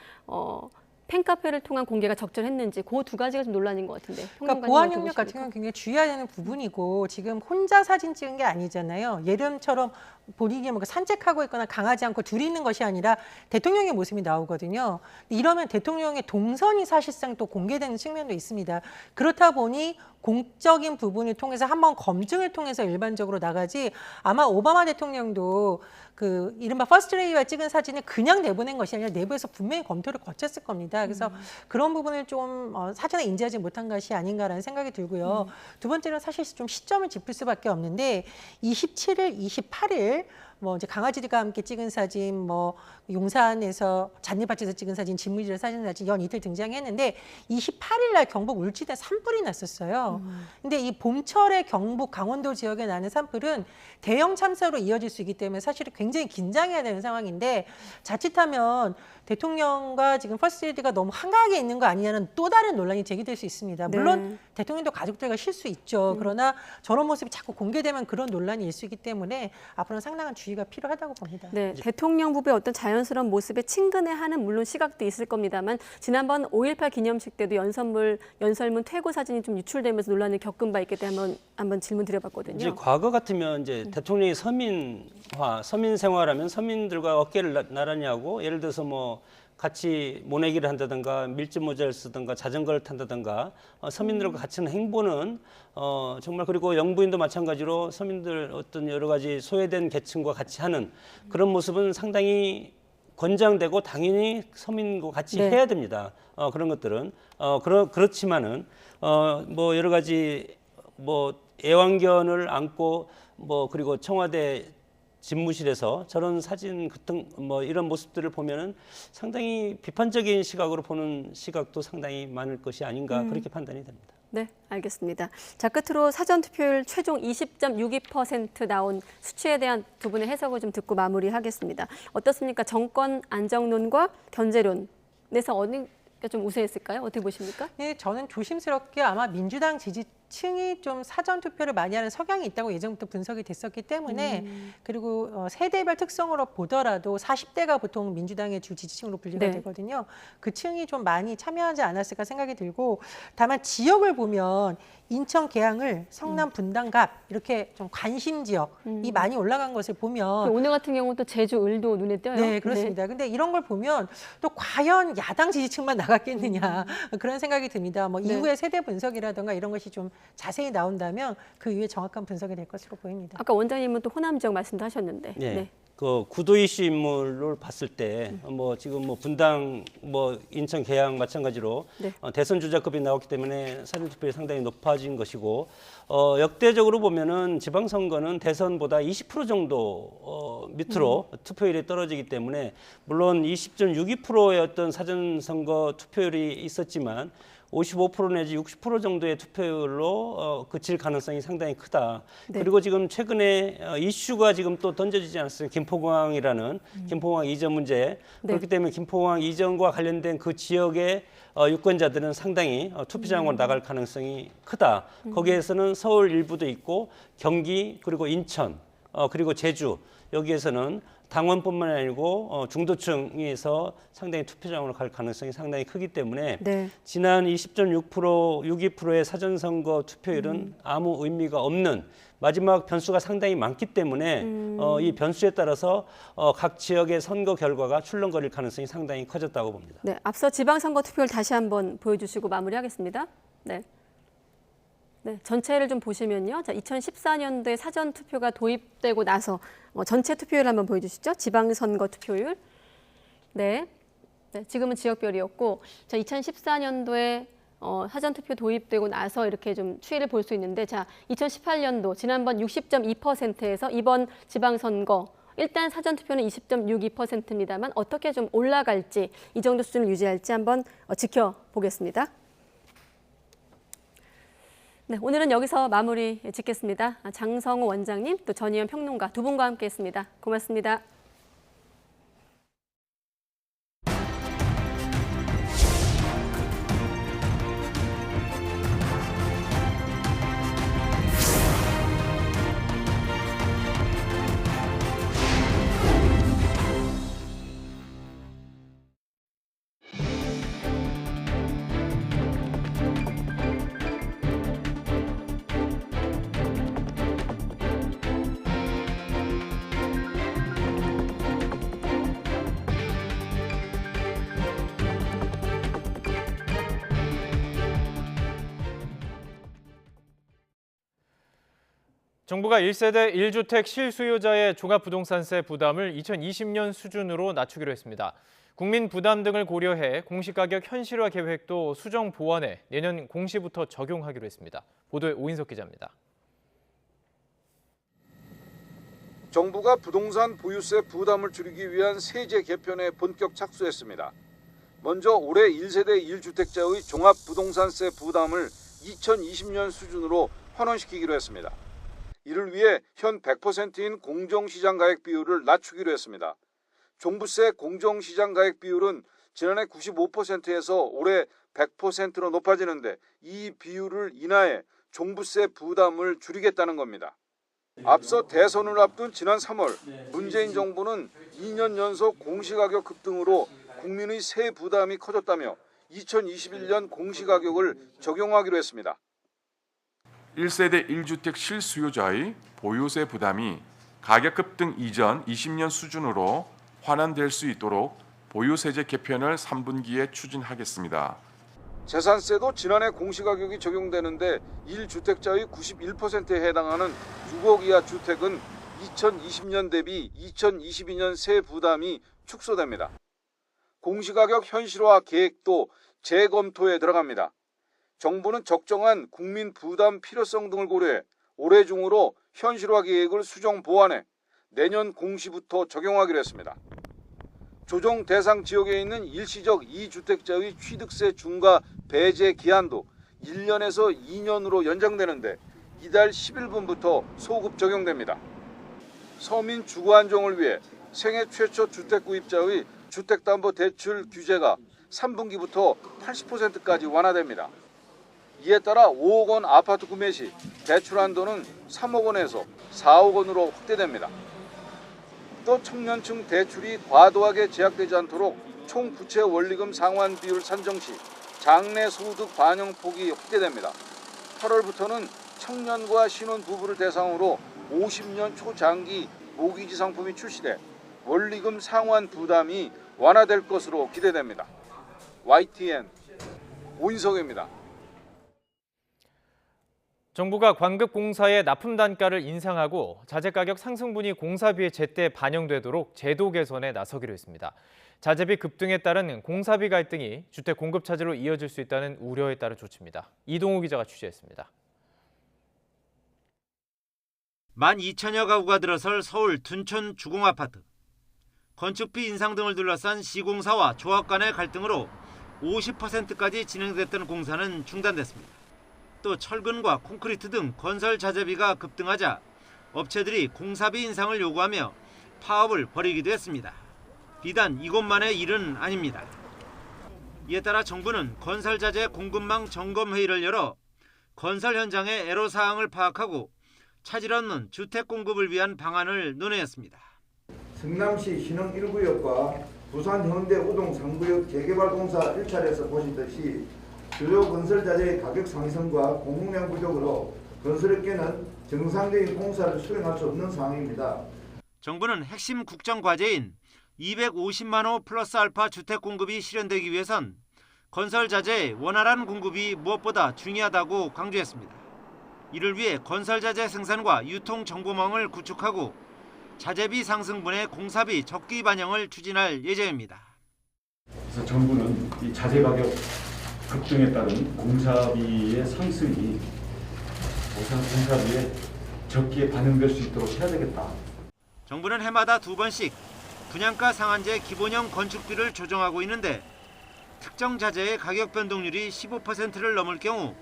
팬카페를 통한 공개가 적절했는지 그 두 가지가 좀 논란인 것 같은데. 그러니까 보안 영역 같은 경우는 굉장히 주의해야 되는 부분이고 지금 혼자 사진 찍은 게 아니잖아요. 예름처럼 본인이 뭐 산책하고 있거나 강하지 않고 둘이 있는 것이 아니라 대통령의 모습이 나오거든요. 이러면 대통령의 동선이 사실상 또 공개되는 측면도 있습니다. 그렇다 보니 공적인 부분을 통해서 한번 검증을 통해서 일반적으로 나가지 아마 오바마 대통령도 그 이른바 퍼스트레이와 찍은 사진을 그냥 내보낸 것이 아니라 내부에서 분명히 검토를 거쳤을 겁니다. 그래서 그런 부분을 좀 사전에 인지하지 못한 것이 아닌가라는 생각이 들고요. 두 번째는 사실 좀 시점을 짚을 수밖에 없는데 27일, 28일 뭐 이제 강아지들과 함께 찍은 사진, 뭐 용산에서 잣잎밭에서 찍은 사진, 진무지에서 사진 연 이틀 등장했는데 28일 날 경북 울진에 산불이 났었어요. 근데 이 봄철에 경북 강원도 지역에 나는 산불은 대형 참사로 이어질 수 있기 때문에 사실 굉장히 긴장해야 되는 상황인데 자칫하면 대통령과 지금 퍼스트레디가 너무 한가하게 있는 거 아니냐는 또 다른 논란이 제기될 수 있습니다. 물론 네. 대통령도 가족들과 쉴 수 있죠. 그러나 저런 모습이 자꾸 공개되면 그런 논란이 일 수 있기 때문에 앞으로는 상당한 주의가 필요하다고 봅니다. 네, 대통령 부부의 어떤 자연스러운 모습에 친근해하는 물론 시각도 있을 겁니다만 지난번 5.18 기념식 때도 연설문 퇴고 사진이 좀 유출되면서 논란을 겪은 바 있기 때문에 한번 질문 드려봤거든요. 이제 과거 같으면 이제 대통령이 서민화, 서민 생활하면 서민들과 어깨를 나란히 하고 예를 들어서 뭐 같이 모내기를 한다든가 밀짚 모자를 쓰든가 자전거를 탄다든가 서민들과 같이 하는 행보는 정말 그리고 영부인도 마찬가지로 서민들 어떤 여러 가지 소외된 계층과 같이 하는 그런 모습은 상당히 권장되고 당연히 서민과 같이 네. 해야 됩니다. 그런 것들은 그렇지만은 뭐 여러 가지 뭐 애완견을 안고 뭐 그리고 청와대 집무실에서 저런 사진 같은 뭐 이런 모습들을 보면은 상당히 비판적인 시각으로 보는 시각도 상당히 많을 것이 아닌가 그렇게 판단이 됩니다. 네, 알겠습니다. 자, 끝으로 사전투표율 최종 20.62% 나온 수치에 대한 두 분의 해석을 좀 듣고 마무리하겠습니다. 어떻습니까? 정권 안정론과 견제론에서 어디가 좀 우세했을까요? 어떻게 보십니까? 네, 저는 조심스럽게 아마 민주당 지지층이 좀 사전 투표를 많이 하는 성향이 있다고 예전부터 분석이 됐었기 때문에 그리고 세대별 특성으로 보더라도 40대가 보통 민주당의 주 지지층으로 분류가 네. 되거든요. 그 층이 좀 많이 참여하지 않았을까 생각이 들고 다만 지역을 보면 인천 계양을 성남 분당갑 이렇게 좀 관심 지역이 많이 올라간 것을 보면 오늘 같은 경우는 또 제주 을도 눈에 띄어요. 네, 그렇습니다. 근데 이런 걸 보면 또 과연 야당 지지층만 나갔겠느냐 그런 생각이 듭니다. 뭐 네. 이후의 세대 분석이라든가 이런 것이 좀 자세히 나온다면 그 이후에 정확한 분석이 될 것으로 보입니다. 아까 원장님은 또 호남 지역 말씀도 하셨는데. 네. 네. 그 구도 이슈 인물을 봤을 때 뭐 지금 뭐 분당 뭐 인천 계양 마찬가지로 네. 대선 주자급이 나왔기 때문에 사전 투표율이 상당히 높아진 것이고 역대적으로 보면은 지방선거는 대선보다 20% 정도 밑으로 투표율이 떨어지기 때문에 물론 20.62%의 어떤 사전 선거 투표율이 있었지만 55% 내지 60% 정도의 투표율로 그칠 가능성이 상당히 크다. 네. 그리고 지금 최근에 이슈가 지금 또 던져지지 않았어요. 김포공항이라는 김포공항 이전 문제. 네. 그렇기 때문에 김포공항 이전과 관련된 그 지역의 유권자들은 상당히 투표장으로 나갈 가능성이 크다. 거기에서는 서울 일부도 있고 경기 그리고 인천 그리고 제주 여기에서는 당원뿐만 아니고 중도층에서 상당히 투표장으로 갈 가능성이 상당히 크기 때문에 네. 지난 20.6%, 62%의 사전선거 투표율은 아무 의미가 없는 마지막 변수가 상당히 많기 때문에 이 변수에 따라서 각 지역의 선거 결과가 출렁거릴 가능성이 상당히 커졌다고 봅니다. 네, 앞서 지방선거 투표율 다시 한번 보여주시고 마무리하겠습니다. 네. 네, 전체를 좀 보시면요. 자, 2014년도에 사전 투표가 도입되고 나서 전체 투표율 한번 보여주시죠. 지방선거 투표율. 네. 네, 지금은 지역별이었고, 자, 2014년도에 사전 투표 도입되고 나서 이렇게 좀 추이를 볼 수 있는데, 자, 2018년도 지난번 60.2%에서 이번 지방선거 일단 사전 투표는 20.62%입니다만 어떻게 좀 올라갈지 이 정도 수준을 유지할지 한번 지켜보겠습니다. 네, 오늘은 여기서 마무리 짓겠습니다. 장성호 원장님, 또 전희연 평론가 두 분과 함께했습니다. 고맙습니다. 정부가 1세대 1주택 실수요자의 종합부동산세 부담을 2020년 수준으로 낮추기로 했습니다. 국민 부담 등을 고려해 공시가격 현실화 계획도 수정 보완해 내년 공시부터 적용하기로 했습니다. 보도에 오인석 기자입니다. 정부가 부동산 보유세 부담을 줄이기 위한 세제 개편에 본격 착수했습니다. 먼저 올해 1세대 1주택자의 종합부동산세 부담을 2020년 수준으로 환원시키기로 했습니다. 이를 위해 현 100%인 공정시장가액 비율을 낮추기로 했습니다. 종부세 공정시장가액 비율은 지난해 95%에서 올해 100%로 높아지는데 이 비율을 인하해 종부세 부담을 줄이겠다는 겁니다. 앞서 대선을 앞둔 지난 3월 문재인 정부는 2년 연속 공시가격 급등으로 국민의 세 부담이 커졌다며 2021년 공시가격을 적용하기로 했습니다. 1세대 1주택 실수요자의 보유세 부담이 가격 급등 이전 20년 수준으로 환원될 수 있도록 보유세제 개편을 3분기에 추진하겠습니다. 재산세도 지난해 공시가격이 적용되는데 1주택자의 91%에 해당하는 6억 이하 주택은 2020년 대비 2022년 세 부담이 축소됩니다. 공시가격 현실화 계획도 재검토에 들어갑니다. 정부는 적정한 국민 부담 필요성 등을 고려해 올해 중으로 현실화 계획을 수정 보완해 내년 공시부터 적용하기로 했습니다. 조정 대상 지역에 있는 일시적 2주택자의 취득세 중과 배제 기한도 1년에서 2년으로 연장되는데 이달 10일분부터 소급 적용됩니다. 서민 주거 안정을 위해 생애 최초 주택 구입자의 주택담보대출 규제가 3분기부터 80%까지 완화됩니다. 이에 따라 5억 원 아파트 구매 시 대출 한도는 3억 원에서 4억 원으로 확대됩니다. 또 청년층 대출이 과도하게 제약되지 않도록 총 부채 원리금 상환 비율 산정 시 장래 소득 반영 폭이 확대됩니다. 8월부터는 청년과 신혼 부부를 대상으로 50년 초장기 모기지 상품이 출시돼 원리금 상환 부담이 완화될 것으로 기대됩니다. YTN 오인석입니다. 정부가 관급공사의 납품 단가를 인상하고 자재가격 상승분이 공사비에 제때 반영되도록 제도 개선에 나서기로 했습니다. 자재비 급등에 따른 공사비 갈등이 주택 공급 차질로 이어질 수 있다는 우려에 따른 조치입니다. 이동호 기자가 취재했습니다. 12,000여 가구가 들어설 서울 둔촌 주공아파트. 건축비 인상 등을 둘러싼 시공사와 조합 간의 갈등으로 50%까지 진행됐던 공사는 중단됐습니다. 또 철근과 콘크리트 등 건설 자재비가 급등하자 업체들이 공사비 인상을 요구하며 파업을 벌이기도 했습니다. 비단 이곳만의 일은 아닙니다. 이에 따라 정부는 건설 자재 공급망 점검 회의를 열어 건설 현장의 애로사항을 파악하고 차질 없는 주택 공급을 위한 방안을 논의했습니다. 성남시 신흥 1구역과 부산 현대 우동 3구역 재개발 공사 일차례에서 보시듯이 주요 건설 자재의 가격 상승과 공급량 부족으로 건설업계는 정상적인 공사를 수행할 수 없는 상황입니다. 정부는 핵심 국정 과제인 250만 호 플러스 알파 주택 공급이 실현되기 위해선 건설 자재의 원활한 공급이 무엇보다 중요하다고 강조했습니다. 이를 위해 건설 자재 생산과 유통 정보망을 구축하고 자재비 상승분의 공사비 적기 반영을 추진할 예정입니다. 그래서 정부는 이 자재 가격 급등에 따른 공사비의 상승이 공사비에 적기에 반영될 수 있도록 해야 되겠다. 정부는 해마다 2번씩 분양가 상한제 기본형 건축비를 조정하고 있는데 특정 자재의 가격 변동률이 15%를 넘을 경우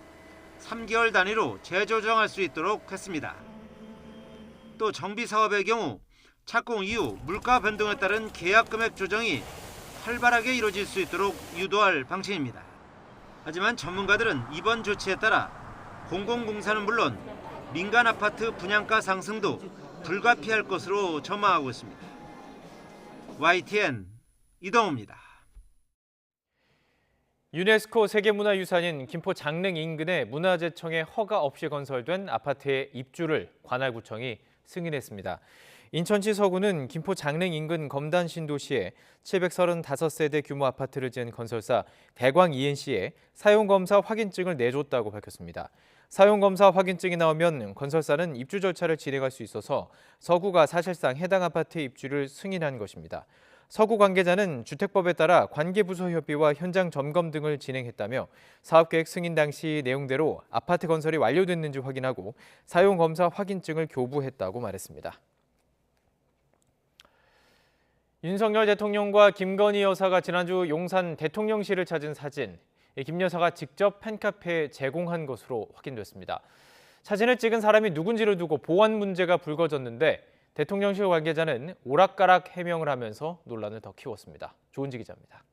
3개월 단위로 재조정할 수 있도록 했습니다. 또 정비 사업의 경우 착공 이후 물가 변동에 따른 계약 금액 조정이 활발하게 이루어질 수 있도록 유도할 방침입니다. 하지만 전문가들은 이번 조치에 따라 공공공사는 물론 민간 아파트 분양가 상승도 불가피할 것으로 전망하고 있습니다. YTN 이동호입니다. 유네스코 세계문화유산인 김포 장릉 인근의 문화재청의 허가 없이 건설된 아파트의 입주를 관할구청이 승인했습니다. 인천시 서구는 김포 장릉 인근 검단 신도시에 735세대 규모 아파트를 지은 건설사 대광 ENC에 사용검사 확인증을 내줬다고 밝혔습니다. 사용검사 확인증이 나오면 건설사는 입주 절차를 진행할 수 있어서 서구가 사실상 해당 아파트의 입주를 승인한 것입니다. 서구 관계자는 주택법에 따라 관계부서 협의와 현장 점검 등을 진행했다며 사업계획 승인 당시 내용대로 아파트 건설이 완료됐는지 확인하고 사용검사 확인증을 교부했다고 말했습니다. 윤석열 대통령과 김건희 여사가 지난주 용산 대통령실을 찾은 사진. 김 여사가 직접 팬카페에 제공한 것으로 확인됐습니다. 사진을 찍은 사람이 누군지를 두고 보안 문제가 불거졌는데 대통령실 관계자는 오락가락 해명을 하면서 논란을 더 키웠습니다. 조은지 기자입니다.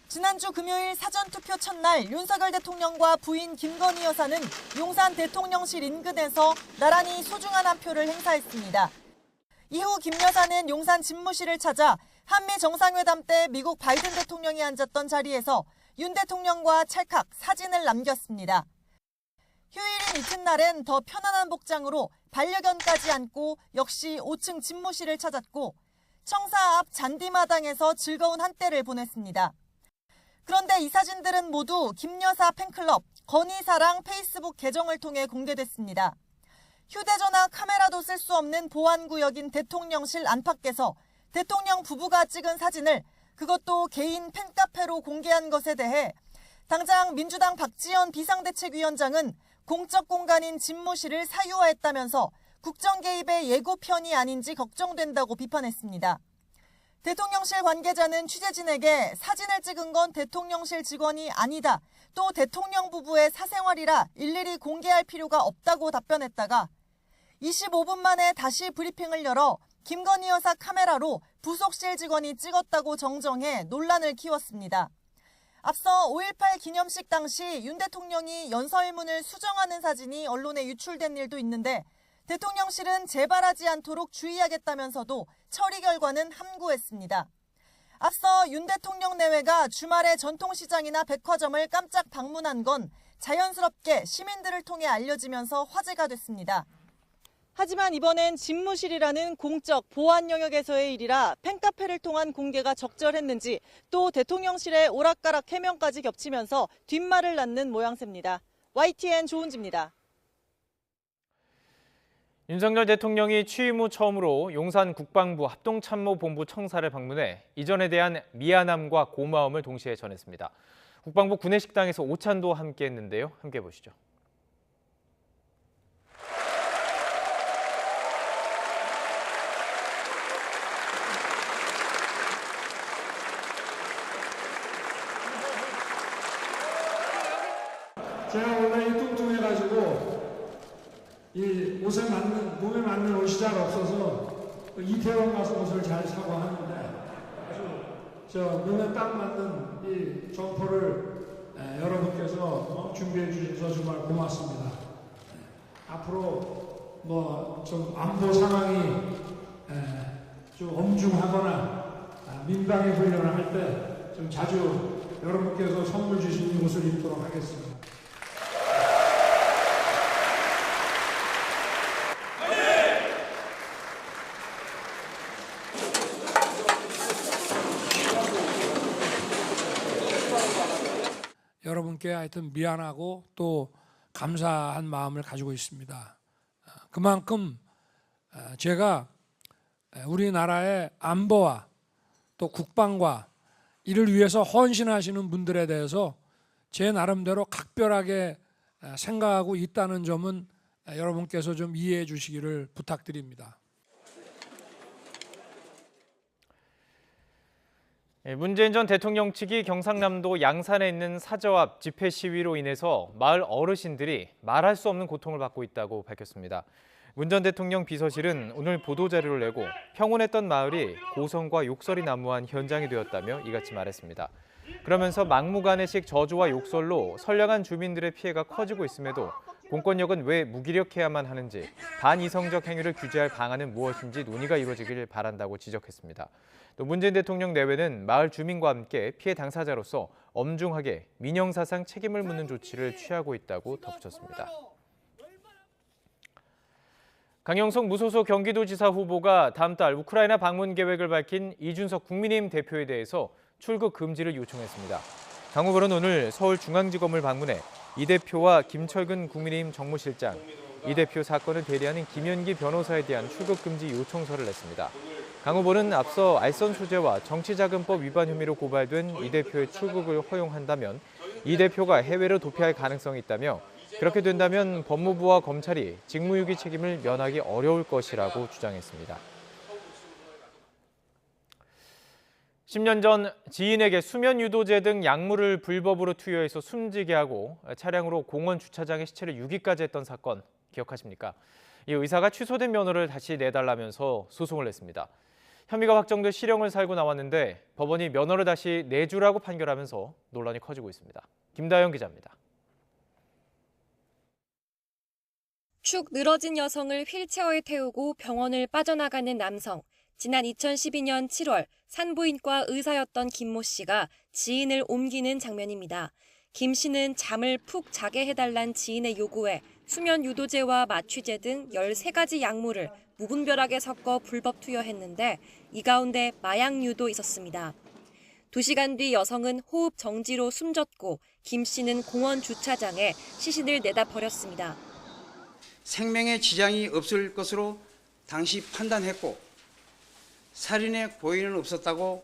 지난주 금요일 사전투표 첫날 윤석열 대통령과 부인 김건희 여사는 용산 대통령실 인근에서 나란히 소중한 한 표를 행사했습니다. 이후 김 여사는 용산 집무실을 찾아 한미 정상회담 때 미국 바이든 대통령이 앉았던 자리에서 윤 대통령과 찰칵 사진을 남겼습니다. 휴일인 이튿날엔 더 편안한 복장으로 반려견까지 안고 역시 5층 집무실을 찾았고 청사 앞 잔디마당에서 즐거운 한때를 보냈습니다. 그런데 이 사진들은 모두 김 여사 팬클럽 건희사랑 페이스북 계정을 통해 공개됐습니다. 휴대전화 카메라도 쓸 수 없는 보안구역인 대통령실 안팎에서 대통령 부부가 찍은 사진을 그것도 개인 팬카페로 공개한 것에 대해 당장 민주당 박지원 비상대책위원장은 공적 공간인 집무실을 사유화했다면서 국정 개입의 예고편이 아닌지 걱정된다고 비판했습니다. 대통령실 관계자는 취재진에게 사진을 찍은 건 대통령실 직원이 아니다. 또 대통령 부부의 사생활이라 일일이 공개할 필요가 없다고 답변했다가 25분 만에 다시 브리핑을 열어 김건희 여사 카메라로 부속실 직원이 찍었다고 정정해 논란을 키웠습니다. 앞서 5.18 기념식 당시 윤 대통령이 연설문을 수정하는 사진이 언론에 유출된 일도 있는데 대통령실은 재발하지 않도록 주의하겠다면서도 처리 결과는 함구했습니다. 앞서 윤 대통령 내외가 주말에 전통시장이나 백화점을 깜짝 방문한 건 자연스럽게 시민들을 통해 알려지면서 화제가 됐습니다. 하지만 이번엔 집무실이라는 공적 보안 영역에서의 일이라 팬카페를 통한 공개가 적절했는지 또 대통령실의 오락가락 해명까지 겹치면서 뒷말을 낳는 모양새입니다. YTN 조은지입니다. 윤석열 대통령이 취임 후 처음으로 용산 국방부 합동참모본부 청사를 방문해 이전에 대한 미안함과 고마움을 동시에 전했습니다. 국방부 구내식당에서 오찬도 함께했는데요. 함께 보시죠. 제가 원래 이 뚱뚱해가지고 이 몸에 맞는 옷이 잘 없어서 이태원 가서 옷을 잘 사고 하는데 아주 몸에 딱 맞는 이 점퍼를 여러분께서 준비해 주셔서 정말 고맙습니다. 앞으로 뭐 좀 안보 상황이 좀 엄중하거나 민방위 훈련을 할 때 좀 자주 여러분께서 선물 주신 옷을 입도록 하겠습니다. 여러분께 하여튼 미안하고 또 감사한 마음을 가지고 있습니다. 그만큼 제가 우리나라의 안보와 또 국방과 이를 위해서 헌신하시는 분들에 대해서 제 나름대로 각별하게 생각하고 있다는 점은 여러분께서 좀 이해해 주시기를 부탁드립니다. 문재인 전 대통령 측이 경상남도 양산에 있는 사저 앞 집회 시위로 인해서 마을 어르신들이 말할 수 없는 고통을 받고 있다고 밝혔습니다. 문 전 대통령 비서실은 오늘 보도자료를 내고 평온했던 마을이 고성과 욕설이 난무한 현장이 되었다며 이같이 말했습니다. 그러면서 막무가내식 저주와 욕설로 선량한 주민들의 피해가 커지고 있음에도 공권력은 왜 무기력해야만 하는지, 반이성적 행위를 규제할 방안은 무엇인지 논의가 이루어지길 바란다고 지적했습니다. 또 문재인 대통령 내외는 마을 주민과 함께 피해 당사자로서 엄중하게 민형사상 책임을 묻는 조치를 취하고 있다고 덧붙였습니다. 강영석 무소속 경기도지사 후보가 다음 달 우크라이나 방문 계획을 밝힌 이준석 국민의힘 대표에 대해서 출국 금지를 요청했습니다. 강 후보는 오늘 서울중앙지검을 방문해 이 대표와 김철근 국민의힘 정무실장, 이 대표 사건을 대리하는 김현기 변호사에 대한 출국 금지 요청서를 냈습니다. 강 후보는 앞서 알선 소재와 정치자금법 위반 혐의로 고발된 이 대표의 출국을 허용한다면 이 대표가 해외로 도피할 가능성이 있다며 그렇게 된다면 법무부와 검찰이 직무유기 책임을 면하기 어려울 것이라고 주장했습니다. 10년 전 지인에게 수면 유도제 등 약물을 불법으로 투여해서 숨지게 하고 차량으로 공원 주차장에 시체를 유기까지 했던 사건 기억하십니까? 이 의사가 취소된 면허를 다시 내달라면서 소송을 냈습니다. 혐의가 확정돼 실형을 살고 나왔는데 법원이 면허를 다시 내주라고 판결하면서 논란이 커지고 있습니다. 김다영 기자입니다. 축 늘어진 여성을 휠체어에 태우고 병원을 빠져나가는 남성. 지난 2012년 7월 산부인과 의사였던 김모 씨가 지인을 옮기는 장면입니다. 김 씨는 잠을 푹 자게 해달란 지인의 요구에 수면 유도제와 마취제 등 13가지 약물을 무분별하게 섞어 불법 투여했는데 이 가운데 마약류도 있었습니다. 2시간 뒤 여성은 호흡 정지로 숨졌고 김 씨는 공원 주차장에 시신을 내다 버렸습니다. 생명에 지장이 없을 것으로 당시 판단했고 살인의 고의는 없었다고.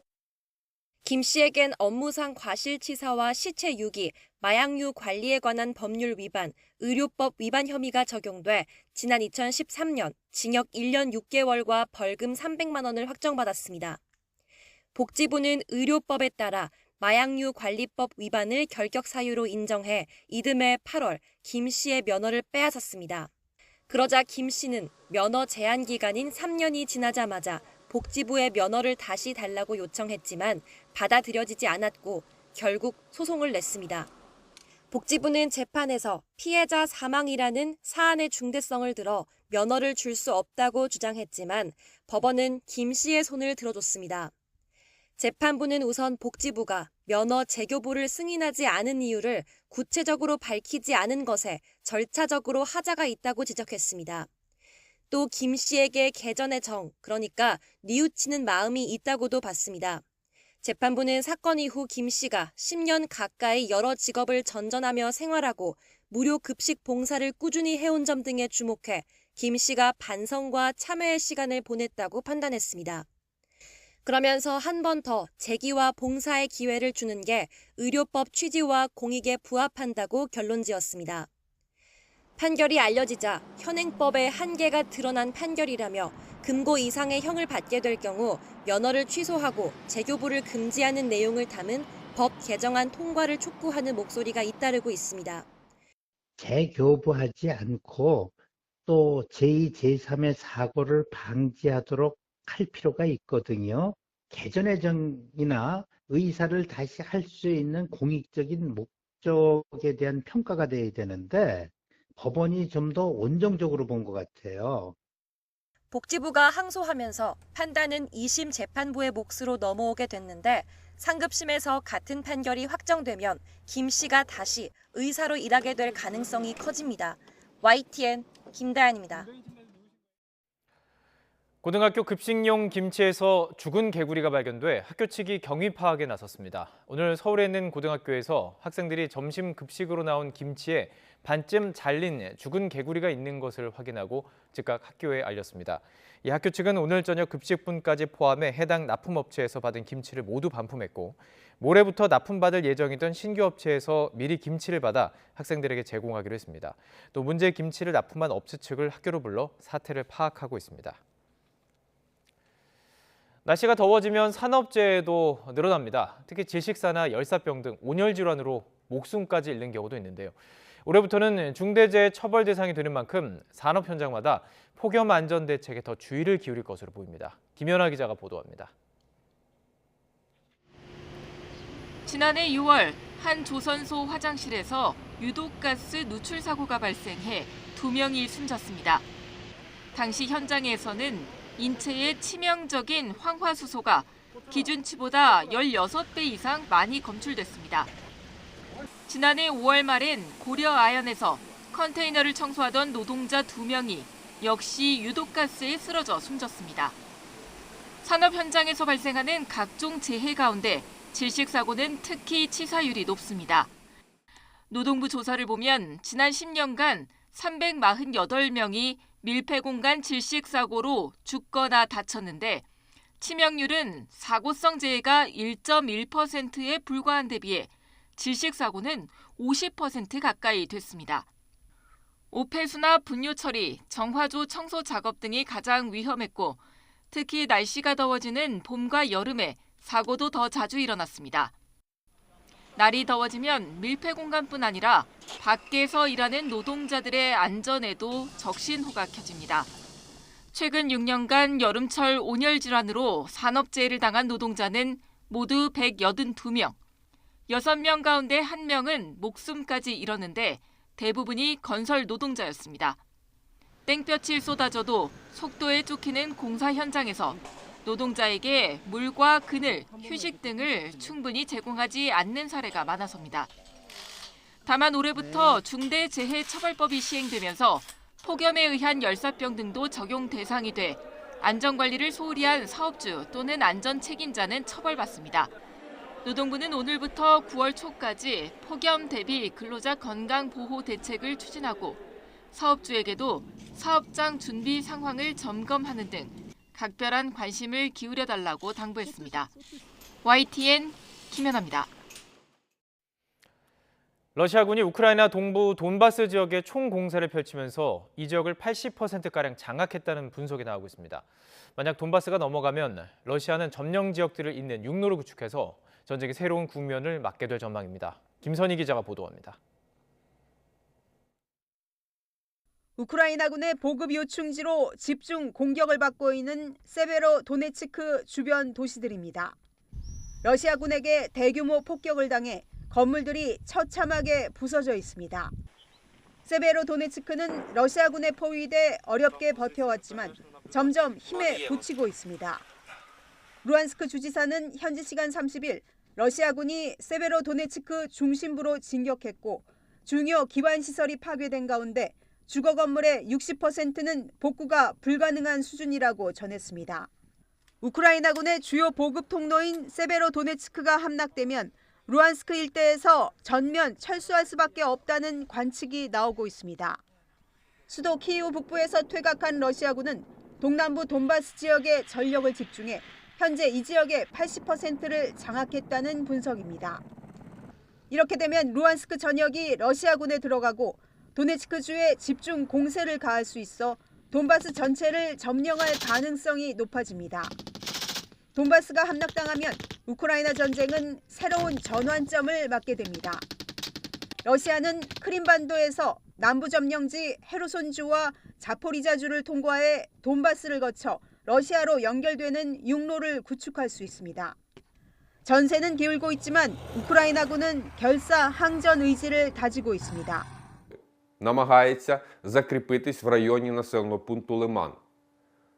김 씨에겐 업무상 과실치사와 시체 유기, 마약류 관리에 관한 법률 위반, 의료법 위반 혐의가 적용돼 지난 2013년 징역 1년 6개월과 벌금 300만 원을 확정받았습니다. 복지부는 의료법에 따라 마약류 관리법 위반을 결격 사유로 인정해 이듬해 8월 김 씨의 면허를 빼앗았습니다. 그러자 김 씨는 면허 제한 기간인 3년이 지나자마자 복지부에 면허를 다시 달라고 요청했지만 받아들여지지 않았고 결국 소송을 냈습니다. 복지부는 재판에서 피해자 사망이라는 사안의 중대성을 들어 면허를 줄 수 없다고 주장했지만 법원은 김 씨의 손을 들어줬습니다. 재판부는 우선 복지부가 면허 재교부를 승인하지 않은 이유를 구체적으로 밝히지 않은 것에 절차적으로 하자가 있다고 지적했습니다. 또 김 씨에게 개전의 정, 그러니까 뉘우치는 마음이 있다고도 봤습니다. 재판부는 사건 이후 김 씨가 10년 가까이 여러 직업을 전전하며 생활하고 무료 급식 봉사를 꾸준히 해온 점 등에 주목해 김 씨가 반성과 참회의 시간을 보냈다고 판단했습니다. 그러면서 한 번 더 재기와 봉사의 기회를 주는 게 의료법 취지와 공익에 부합한다고 결론지었습니다. 판결이 알려지자 현행법의 한계가 드러난 판결이라며 금고 이상의 형을 받게 될 경우 면허를 취소하고 재교부를 금지하는 내용을 담은 법 개정안 통과를 촉구하는 목소리가 잇따르고 있습니다. 재교부하지 않고 또 제2, 제3의 사고를 방지하도록 할 필요가 있거든요. 개전의 정이나 의사를 다시 할 수 있는 공익적인 목적에 대한 평가가 돼야 되는데 법원이 좀 더 온정적으로 본 것 같아요. 복지부가 항소하면서 판단은 2심 재판부의 몫으로 넘어오게 됐는데 상급심에서 같은 판결이 확정되면 김 씨가 다시 의사로 일하게 될 가능성이 커집니다. YTN 김다연입니다. 고등학교 급식용 김치에서 죽은 개구리가 발견돼 학교 측이 경위 파악에 나섰습니다. 오늘 서울에 있는 고등학교에서 학생들이 점심 급식으로 나온 김치에 반쯤 잘린 죽은 개구리가 있는 것을 확인하고 즉각 학교에 알렸습니다. 이 학교 측은 오늘 저녁 급식분까지 포함해 해당 납품업체에서 받은 김치를 모두 반품했고 모레부터 납품받을 예정이던 신규 업체에서 미리 김치를 받아 학생들에게 제공하기로 했습니다. 또 문제 김치를 납품한 업체 측을 학교로 불러 사태를 파악하고 있습니다. 날씨가 더워지면 산업재해도 늘어납니다. 특히 질식사나 열사병 등 온열 질환으로 목숨까지 잃는 경우도 있는데요. 올해부터는 중대재해 처벌 대상이 되는 만큼 산업 현장마다 폭염 안전 대책에 더 주의를 기울일 것으로 보입니다. 김연아 기자가 보도합니다. 지난해 6월 한 조선소 화장실에서 유독가스 누출 사고가 발생해 2명이 숨졌습니다. 당시 현장에서는 인체에 치명적인 황화수소가 기준치보다 16배 이상 많이 검출됐습니다. 지난해 5월 말엔 고려아연에서 컨테이너를 청소하던 노동자 2명이 역시 유독가스에 쓰러져 숨졌습니다. 산업 현장에서 발생하는 각종 재해 가운데 질식사고는 특히 치사율이 높습니다. 노동부 조사를 보면 지난 10년간 348명이 밀폐공간 질식사고로 죽거나 다쳤는데 치명률은 사고성 재해가 1.1%에 불과한 데 비해 질식사고는 50% 가까이 됐습니다. 오폐수나 분뇨 처리, 정화조 청소 작업 등이 가장 위험했고 특히 날씨가 더워지는 봄과 여름에 사고도 더 자주 일어났습니다. 날이 더워지면 밀폐 공간뿐 아니라 밖에서 일하는 노동자들의 안전에도 적신호가 켜집니다. 최근 6년간 여름철 온열 질환으로 산업재해를 당한 노동자는 모두 182명. 6명 가운데 1명은 목숨까지 잃었는데 대부분이 건설 노동자였습니다. 땡볕이 쏟아져도 속도에 쫓기는 공사 현장에서 노동자에게 물과 그늘, 휴식 등을 충분히 제공하지 않는 사례가 많아서입니다. 다만 올해부터 중대재해처벌법이 시행되면서 폭염에 의한 열사병 등도 적용 대상이 돼 안전관리를 소홀히 한 사업주 또는 안전 책임자는 처벌받습니다. 노동부는 오늘부터 9월 초까지 폭염 대비 근로자 건강 보호 대책을 추진하고 사업주에게도 사업장 준비 상황을 점검하는 등 각별한 관심을 기울여달라고 당부했습니다. YTN 김연아입니다. 러시아군이 우크라이나 동부 돈바스 지역에 총공세를 펼치면서 이 지역을 80%가량 장악했다는 분석이 나오고 있습니다. 만약 돈바스가 넘어가면 러시아는 점령 지역들을 잇는 육로를 구축해서 전쟁의 새로운 국면을 맞게 될 전망입니다. 김선희 기자가 보도합니다. 우크라이나군의 보급 요충지로 집중 공격을 받고 있는 세베로도네츠크 주변 도시들입니다. 러시아군에게 대규모 폭격을 당해 건물들이 처참하게 부서져 있습니다. 세베로도네츠크는 러시아군에 포위돼 어렵게 버텨왔지만 점점 힘에 부치고 있습니다. 루안스크 주지사는 현지 시간 30일 러시아군이 세베로도네츠크 중심부로 진격했고 중요 기반시설이 파괴된 가운데 주거 건물의 60%는 복구가 불가능한 수준이라고 전했습니다. 우크라이나군의 주요 보급 통로인 세베로도네츠크가 함락되면 루안스크 일대에서 전면 철수할 수밖에 없다는 관측이 나오고 있습니다. 수도 키이우 북부에서 퇴각한 러시아군은 동남부 돈바스 지역에 전력을 집중해 현재 이 지역의 80%를 장악했다는 분석입니다. 이렇게 되면 루안스크 전역이 러시아군에 들어가고 도네츠크주에 집중 공세를 가할 수 있어 돈바스 전체를 점령할 가능성이 높아집니다. 돈바스가 함락당하면 우크라이나 전쟁은 새로운 전환점을 맞게 됩니다. 러시아는 크림반도에서 남부 점령지 헤르손주와 자포리자주를 통과해 돈바스를 거쳐 러시아로 연결되는 육로를 구축할 수 있습니다. 전세는 기울고 있지만 우크라이나군은 결사 항전 의지를 다지고 있습니다. намагається закріпитись в районі населеного пункту Лиман.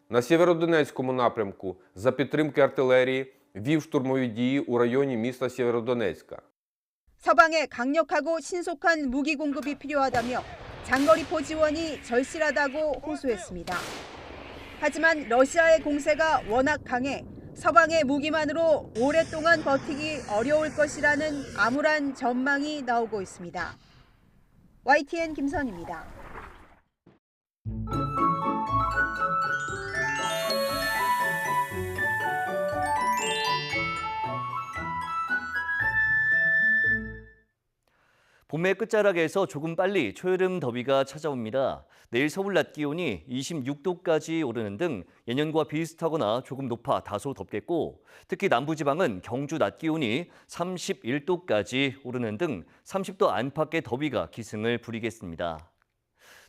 На Сєвєродонецькому напрямку за підтримки артилерії вів штурмові дії у районі міста Сєвєродонецька. 서방에 강력하고 신속한 무기 공급이 필요하다며 장거리포 지원이 절실하다고 호소했습니다. 하지만 러시아의 공세가 워낙 강해 서방의 무기만으로 오랫동안 버티기 어려울 것이라는 암울한 전망이 나오고 있습니다. YTN 김선입니다. 봄의 끝자락에서 조금 빨리 초여름 더위가 찾아옵니다. 내일 서울 낮 기온이 26도까지 오르는 등 예년과 비슷하거나 조금 높아 다소 덥겠고 특히 남부지방은 경주 낮 기온이 31도까지 오르는 등 30도 안팎의 더위가 기승을 부리겠습니다.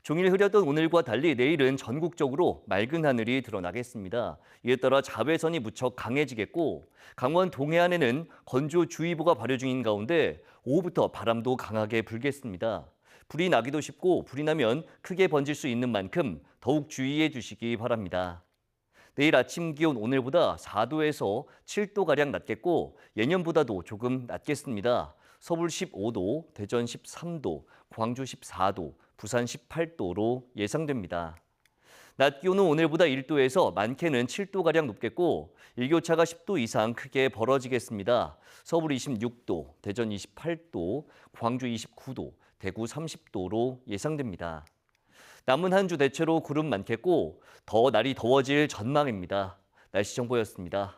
종일 흐렸던 오늘과 달리 내일은 전국적으로 맑은 하늘이 드러나겠습니다. 이에 따라 자외선이 무척 강해지겠고 강원 동해안에는 건조주의보가 발효 중인 가운데 오후부터 바람도 강하게 불겠습니다. 불이 나기도 쉽고 불이 나면 크게 번질 수 있는 만큼 더욱 주의해 주시기 바랍니다. 내일 아침 기온 오늘보다 4도에서 7도가량 낮겠고 예년보다도 조금 낮겠습니다. 서울 15도, 대전 13도, 광주 14도, 부산 18도로 예상됩니다. 낮 기온은 오늘보다 1도에서 많게는 7도가량 높겠고 일교차가 10도 이상 크게 벌어지겠습니다. 서울 26도, 대전 28도, 광주 29도, 대구 30도로 예상됩니다. 남은 한 주 대체로 구름 많겠고 더 날이 더워질 전망입니다. 날씨 정보였습니다.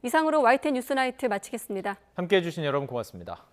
이상으로 YTN 뉴스나이트 마치겠습니다. 함께해 주신 여러분 고맙습니다.